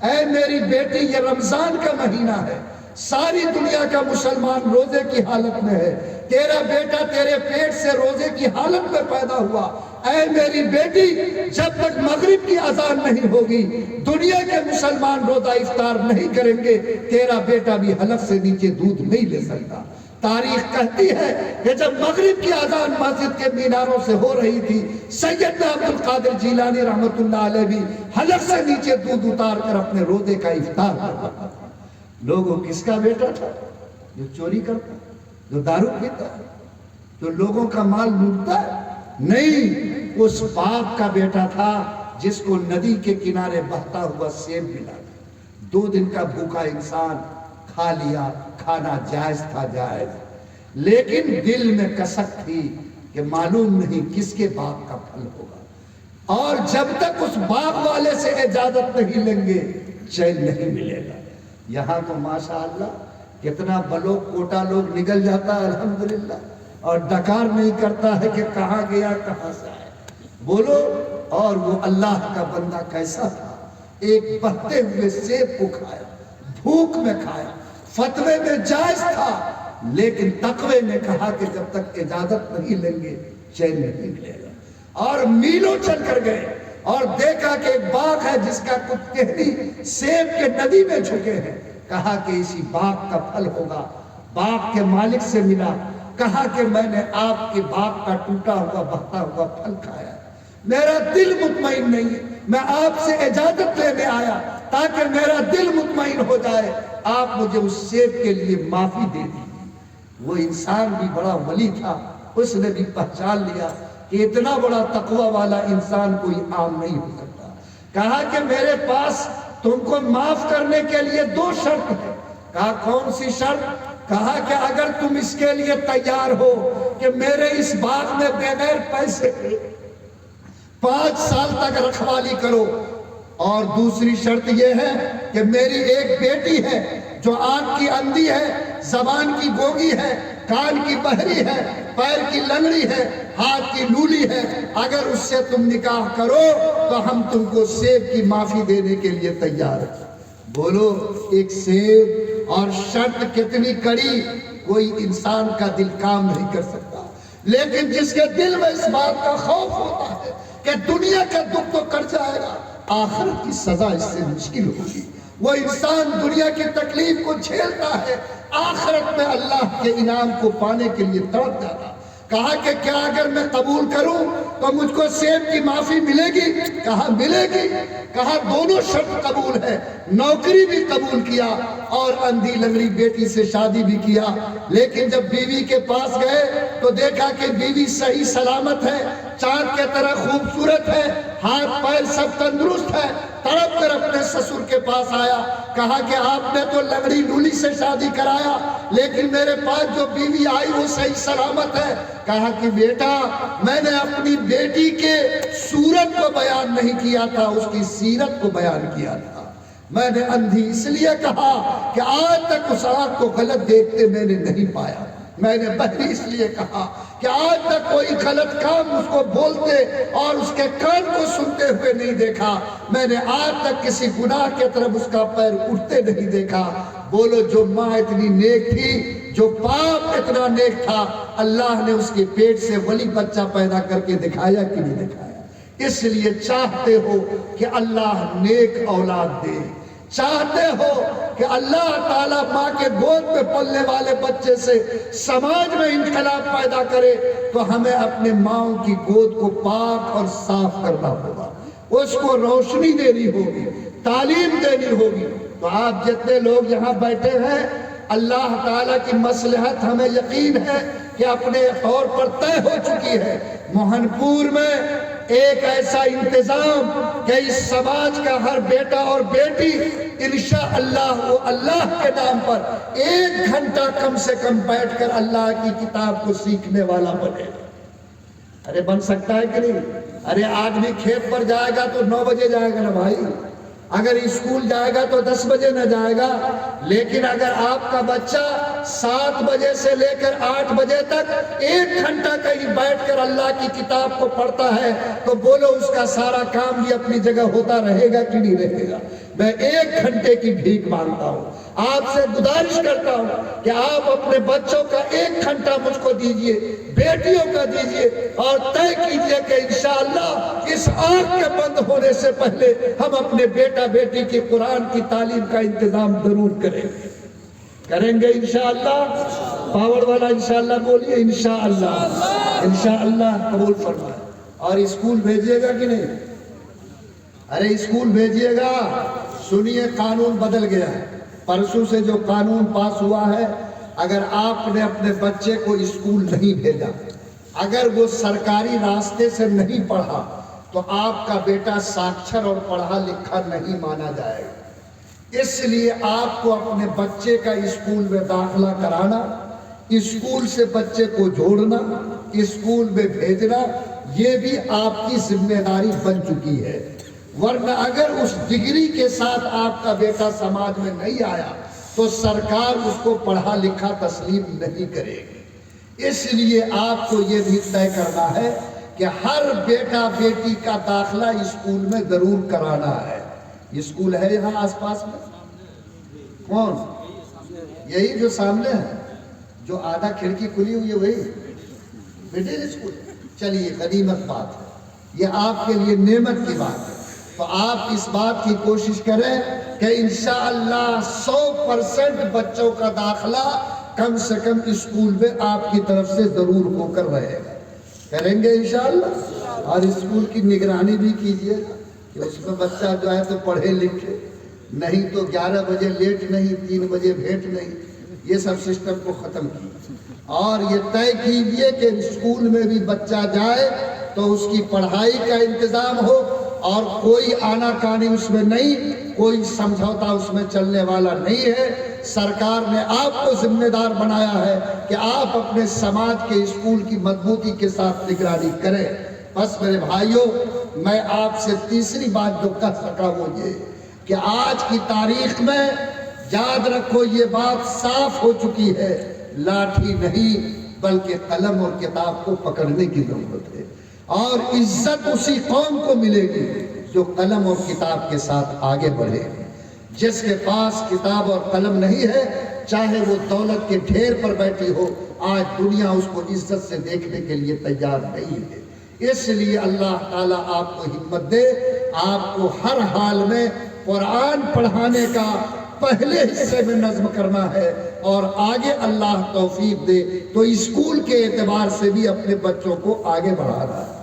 اے میری بیٹی، یہ رمضان کا مہینہ ہے، ساری دنیا کا مسلمان روزے کی حالت میں ہے، تیرا بیٹا تیرے پیٹ سے روزے کی حالت میں پیدا ہوا. اے میری بیٹی، جب تک مغرب کی اذان نہیں ہوگی دنیا کے مسلمان روزہ افطار نہیں کریں گے، تیرا بیٹا بھی حلق سے نیچے دودھ نہیں لے سکتا. تاریخ کہتی ہے کہ جب مغرب کی اذان مسجد کے میناروں سے ہو رہی تھی، سیدنا عبد القادر جیلانی رحمۃ اللہ علیہ بھی حلق سے نیچے دودھ اتار کر اپنے روزے کا افطار کرتا تھا. لوگوں کس کا بیٹا تھا؟ جو چوری کرتا، جو دارو پیتا، جو لوگوں کا مال لوٹتا ہے؟ نہیں، اس باپ کا بیٹا تھا جس کو ندی کے کنارے بہتا ہوا سیب ملا. 2 دن کا بھوکا انسان کھا لیا، کھانا جائز تھا، جائز، لیکن دل میں کسک تھی کہ معلوم نہیں کس کے باپ کا پھل ہوگا، اور جب تک اس باپ والے سے اجازت نہیں لیں گے چین نہیں ملے گا. یہاں تو ماشاءاللہ کتنا بلوک کوٹا لوگ نکل جاتا ہے الحمدللہ، اور ڈکار نہیں کرتا ہے کہ کہاں گیا کہاں سے آیا. بولو، اور وہ اللہ کا بندہ کیسا تھا؟ ایک بہتے ہوئے سیب کو کھایا، بھوک میں کھایا، فتوے میں جائز تھا، لیکن تقوی نے کہا کہ جب تک اجازت نہیں لیں گے چین نہیں ملے گا. اور میلوں چل کر گئے اور دیکھا کہ ایک باغ ہے جس کا کچھ ٹہنی سیب کے ندی میں جھکے ہیں. کہا کہ اسی باغ کا پھل ہوگا. باغ کے مالک سے ملا، کہا کہ میں نے آپ کے باغ کا ٹوٹا ہوا بہتا ہوا پھل کھایا، میرا دل مطمئن نہیں ہے، میں آپ سے اجازت لینے آیا تاکہ میرا دل مطمئن ہو جائے، آپ مجھے اس سیب کے لیے معافی دے دیجیے. وہ انسان بھی بڑا ولی تھا، اس نے بھی پہچان لیا کہ اتنا بڑا تقوی والا انسان کوئی عام نہیں ہو سکتا. کہا کہ میرے پاس تم کو معاف کرنے کے لیے 2 شرط ہیں. کہا کون سی شرط؟ کہا کہ اگر تم اس کے لیے تیار ہو کہ میرے اس باغ میں بغیر پیسے 5 سال تک رکھوالی کرو، اور دوسری شرط یہ ہے کہ میری ایک بیٹی ہے جو آنکھ کی اندھی ہے، زبان کی گونگی ہے، کان کی بہری ہے، پیر کی لنگڑی ہے، ہاتھ کی لولی ہے، اگر اس سے تم نکاح کرو تو ہم تم کو سیب کی معافی دینے کے لیے تیار ہیں. بولو، ایک سیب اور شرط کتنی کڑی کوئی انسان کا دل کام نہیں کر سکتا، لیکن جس کے دل میں اس بات کا خوف ہوتا ہے کہ دنیا کا دکھ تو کٹ جائے گا، آخرت کی سزا اس سے مشکل ہوگی، وہ انسان دنیا کی تکلیف کو جھیلتا ہے، آخرت میں اللہ کے انعام کو پانے کے لیے تڑپ جاتا۔ کہا کہ کیا اگر میں قبول کروں تو مجھ کو سیب کی معافی ملے گی؟ کہا ملے گی۔ کہا دونوں شرط قبول ہے، نوکری بھی قبول کیا اور اندھی لنگڑی بیٹی سے شادی بھی کیا، لیکن جب بیوی کے پاس گئے تو دیکھا کہ بیوی صحیح سلامت ہے، چاند کے طرح خوبصورت ہے، ہاتھ پیر سب تندرست ہے، تڑپ کر اپنے سسر کے پاس آیا، کہا کہ آپ نے تو لنگڑی لولی سے شادی کرایا لیکن میرے پاس جو بیوی آئی وہ صحیح سلامت ہے۔ کہا کہ بیٹا میں نے اپنی بیٹی کے صورت کو بیان نہیں کیا تھا، اس کی سیرت کو بیان کیا تھا، میں نے اندھی اس لیے کہا کہ آج تک اس آنکھ کو غلط دیکھتے میں نے نہیں پایا، میں نے بہری اس لیے کہا کہ آج تک کوئی غلط کام اس کو بولتے اور اس کے کان کو سنتے ہوئے نہیں دیکھا، میں نے آج تک کسی گناہ کے طرف اس کا پیر اٹھتے نہیں دیکھا۔ بولو جو ماں اتنی نیک تھی، جو باپ اتنا نیک تھا، اللہ نے اس کے پیٹ سے ولی بچہ پیدا کر کے دکھایا کہ نہیں دکھایا؟ اس لیے چاہتے ہو کہ اللہ نیک اولاد دے، چاہتے ہو کہ اللہ تعالیٰ ماں کے گود میں پلنے والے بچے سے سماج میں انقلاب پیدا کرے تو ہمیں اپنے ماؤں کی گود کو پاک اور صاف کرنا ہوگا، اس کو روشنی دینی ہوگی، تعلیم دینی ہوگی۔ تو آپ جتنے لوگ یہاں بیٹھے ہیں، اللہ تعالیٰ کی مصلحت ہمیں یقین ہے کہ اپنے طور پر طے ہو چکی ہے۔ موہن پور میں ایک ایسا انتظام کہ اس سماج کا ہر بیٹا اور بیٹی انشاءاللہ وہ اللہ کے نام پر 1 گھنٹہ کم سے کم بیٹھ کر اللہ کی کتاب کو سیکھنے والا بنے گا۔ ارے بن سکتا ہے کہ نہیں؟ ارے آدمی کھیت پر جائے گا تو 9 بجے جائے گا نا بھائی، اگر اسکول جائے گا تو 10 بجے نہ جائے گا، لیکن اگر آپ کا بچہ 7 بجے سے لے کر 8 بجے تک 1 گھنٹہ کہیں بیٹھ کر اللہ کی کتاب کو پڑھتا ہے تو بولو اس کا سارا کام بھی اپنی جگہ ہوتا رہے گا کہ نہیں رہے گا؟ میں 1 گھنٹے کی بھیک مانگتا ہوں، آپ سے گزارش کرتا ہوں کہ آپ اپنے بچوں کا 1 گھنٹہ مجھ کو دیجئے، بیٹیوں کا دیجئے، اور طے کیجئے کہ انشاءاللہ اس آنکھ کے بند ہونے سے پہلے ہم اپنے بیٹا بیٹی کی قرآن کی تعلیم کا انتظام ضرور کریں گے انشاءاللہ۔ پاور والا انشاءاللہ بولیے، انشاءاللہ، انشاءاللہ قبول فرمائے۔ اور اسکول بھیجیے گا کہ نہیں؟ ارے اسکول بھیجیے گا۔ سنیے قانون بدل گیا ہے، پرسوں سے جو قانون پاس ہوا ہے، اگر آپ نے اپنے بچے کو اسکول نہیں بھیجا، اگر وہ سرکاری راستے سے نہیں پڑھا تو آپ کا بیٹا ساکشر اور پڑھا لکھا نہیں مانا جائے گا۔ اس لیے آپ کو اپنے بچے کا اسکول میں داخلہ کرانا، اسکول سے بچے کو جوڑنا، اسکول میں بھیجنا، یہ بھی آپ کی ذمہ داری بن چکی ہے۔ ورنہ اگر اس ڈگری کے ساتھ آپ کا بیٹا سماج میں نہیں آیا تو سرکار اس کو پڑھا لکھا تسلیم نہیں کرے گی۔ اس لیے آپ کو یہ بھی طے کرنا ہے کہ ہر بیٹا بیٹی کا داخلہ اسکول میں ضرور کرانا ہے۔ اسکول ہے یہاں آس پاس میں؟ کون؟ یہی جو سامنے ہے، جو آدھا کھڑکی کھلی ہوئی ہے، وہی مڈل اسکول۔ چلیے غنیمت بات ہے، یہ آپ کے لیے نعمت کی بات ہے۔ تو آپ اس بات کی کوشش کریں کہ انشاءاللہ 100% بچوں کا داخلہ کم سے کم اسکول میں آپ کی طرف سے ضرور ہو کر رہے گا۔ کریں گے انشاءاللہ؟ اور اسکول کی نگرانی بھی کیجیے کہ اس میں بچہ جو ہے تو پڑھے لکھے، نہیں تو 11 بجے لیٹ نہیں، 3 بجے بھیٹ نہیں، یہ سب سسٹم کو ختم کیجیے۔ اور یہ طے کیجیے کہ اسکول میں بھی بچہ جائے تو اس کی پڑھائی کا انتظام ہو اور کوئی آنا کانی اس میں نہیں، کوئی سمجھوتا اس میں چلنے والا نہیں ہے۔ سرکار نے آپ کو ذمہ دار بنایا ہے کہ آپ اپنے سماج کے اسکول کی مضبوطی کے ساتھ نگرانی کریں۔ بس میرے بھائیوں، میں آپ سے تیسری بات جو کہہ سکا وہ یہ کہ آج کی تاریخ میں یاد رکھو، یہ بات صاف ہو چکی ہے، لاٹھی نہیں بلکہ قلم اور کتاب کو پکڑنے کی ضرورت ہے، اور عزت اسی قوم کو ملے گی جو قلم اور کتاب کے ساتھ آگے بڑھے۔ جس کے پاس کتاب اور قلم نہیں ہے، چاہے وہ دولت کے ڈھیر پر بیٹھی ہو، آج دنیا اس کو عزت سے دیکھنے کے لیے تیار نہیں ہے۔ اس لیے اللہ تعالیٰ آپ کو ہمت دے، آپ کو ہر حال میں قرآن پڑھانے کا پہلے حصے میں نظم کرنا ہے، اور آگے اللہ توفیق دے تو اسکول کے اعتبار سے بھی اپنے بچوں کو آگے بڑھانا ہے۔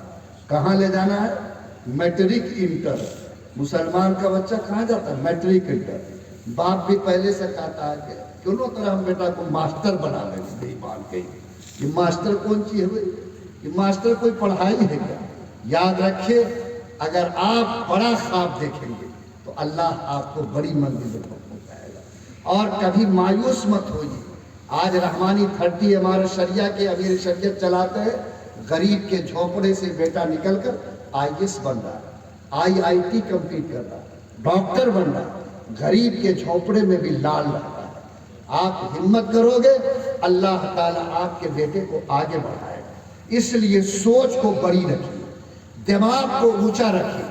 کہاں لے جانا ہے؟ Matric inter. مسلمان کا بچہ کہاں جاتا ہے؟ Matric inter. باپ بھی پہلے سے کہتا ہے کہ کیوں نہ طرح ہم بیٹا کو ماسٹر بنا لیں گے، بے ایمان کہیں۔ یہ ماسٹر کون چیز ہے؟ یہ ماسٹر کوئی پڑھائی ہے کیا؟ یاد رکھیے، اگر آپ بڑا خواب دیکھیں گے تو اللہ آپ کو بڑی منزلوں پر پہنچائے گا، اور کبھی مایوس مت ہوئیے۔ آج رحمانی 30 ہمارے شریعہ کے امیر شریعت چلاتے ہیں، غریب کے جھونپڑے سے بیٹا نکل کر IAS بن رہا ہے، IIT کمپلیٹ کر رہا ہے، ڈاکٹر بن رہا ہے، غریب کے جھونپڑے میں بھی لال رہتا ہے۔ آپ ہمت کرو گے، اللہ تعالیٰ آپ کے بیٹے کو آگے بڑھائے گا۔ اس لیے سوچ کو بڑی رکھیے، دماغ کو اونچا رکھیے۔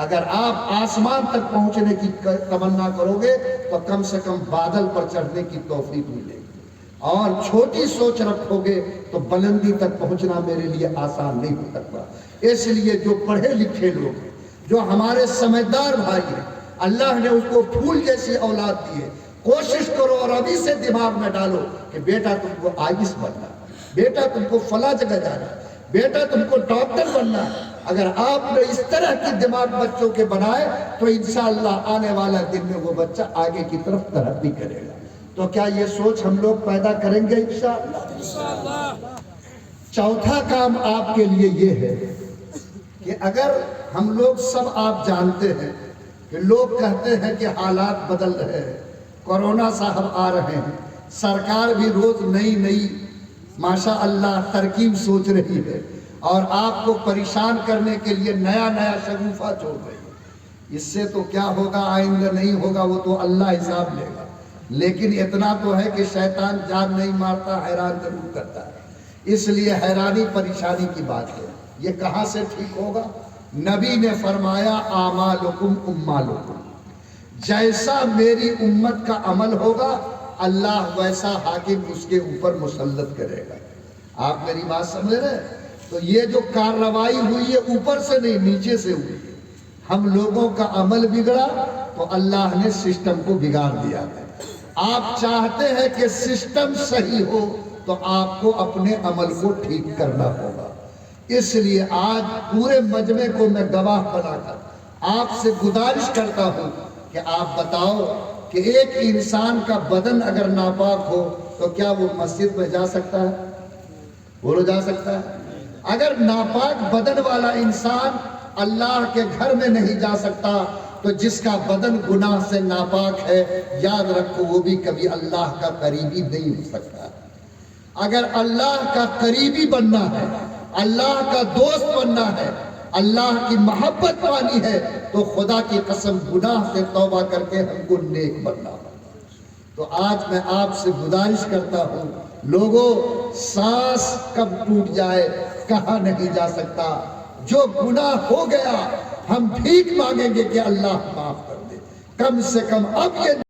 اگر آپ آسمان تک پہنچنے کی تمنا کرو گے تو کم سے کم بادل پر چڑھنے کی توفیق ملے گی، اور چھوٹی سوچ رکھو گے تو بلندی تک پہنچنا میرے لیے آسان نہیں ہو سکتا۔ اس لیے جو پڑھے لکھے لوگ ہیں، جو ہمارے سمجھدار بھائی ہیں، اللہ نے اس کو پھول جیسی اولاد دی ہے، کوشش کرو اور ابھی سے دماغ میں ڈالو کہ بیٹا تم کو IAS بننا ہے، بیٹا تم کو فلاں جگہ جانا ہے، بیٹا تم کو ڈاکٹر بننا ہے۔ اگر آپ نے اس طرح کی دماغ بچوں کے بنائے تو انشاءاللہ آنے والا دن میں وہ بچہ آگے کی طرف ترقی کرے گا۔ تو کیا یہ سوچ ہم لوگ پیدا کریں گے انشاءاللہ؟ چوتھا کام آپ کے لیے یہ ہے کہ اگر ہم لوگ سب، آپ جانتے ہیں کہ لوگ کہتے ہیں کہ حالات بدل رہے ہیں، کورونا صاحب آ رہے ہیں، سرکار بھی روز نئی نئی ماشاء اللہ ترکیب سوچ رہی ہے، اور آپ کو پریشان کرنے کے لیے نیا نیا شگوفہ چھوڑ رہی ہے۔ اس سے تو کیا ہوگا، آئندہ نہیں ہوگا، وہ تو اللہ حساب لے گا، لیکن اتنا تو ہے کہ شیطان جان نہیں مارتا، حیران ضرور کرتا ہے۔ اس لیے حیرانی پریشانی کی بات ہے، یہ کہاں سے ٹھیک ہوگا؟ نبی نے فرمایا اعمالکم امالکم، جیسا میری امت کا عمل ہوگا اللہ ویسا حاکم اس کے اوپر مسلط کرے گا۔ آپ میری بات سمجھ رہے ہیں؟ تو یہ جو کارروائی ہوئی ہے اوپر سے نہیں، نیچے سے ہوئی ہے۔ ہم لوگوں کا عمل بگڑا تو اللہ نے سسٹم کو بگاڑ دیا ہے۔ آپ چاہتے ہیں کہ سسٹم صحیح ہو تو آپ کو اپنے عمل کو ٹھیک کرنا ہوگا۔ اس لیے آج پورے مجمع کو میں گواہ بنا کر آپ سے گزارش کرتا ہوں کہ آپ بتاؤ کہ ایک انسان کا بدن اگر ناپاک ہو تو کیا وہ مسجد میں جا سکتا ہے؟ بولو، جا سکتا ہے؟ اگر ناپاک بدن والا انسان اللہ کے گھر میں نہیں جا سکتا تو جس کا بدن گناہ سے ناپاک ہے، یاد رکھو وہ بھی کبھی اللہ کا قریبی نہیں ہو سکتا۔ اگر اللہ کا قریبی بننا ہے، اللہ کا دوست بننا ہے، اللہ کی محبت پانی ہے تو خدا کی قسم گناہ سے توبہ کر کے ہم کو نیک بننا ہوگا۔ تو آج میں آپ سے گزارش کرتا ہوں، لوگوں، سانس کب ٹوٹ جائے کہا نہیں جا سکتا۔ جو گناہ ہو گیا ہم بھیک مانگیں گے کہ اللہ معاف کر دے، کم سے کم اب یہ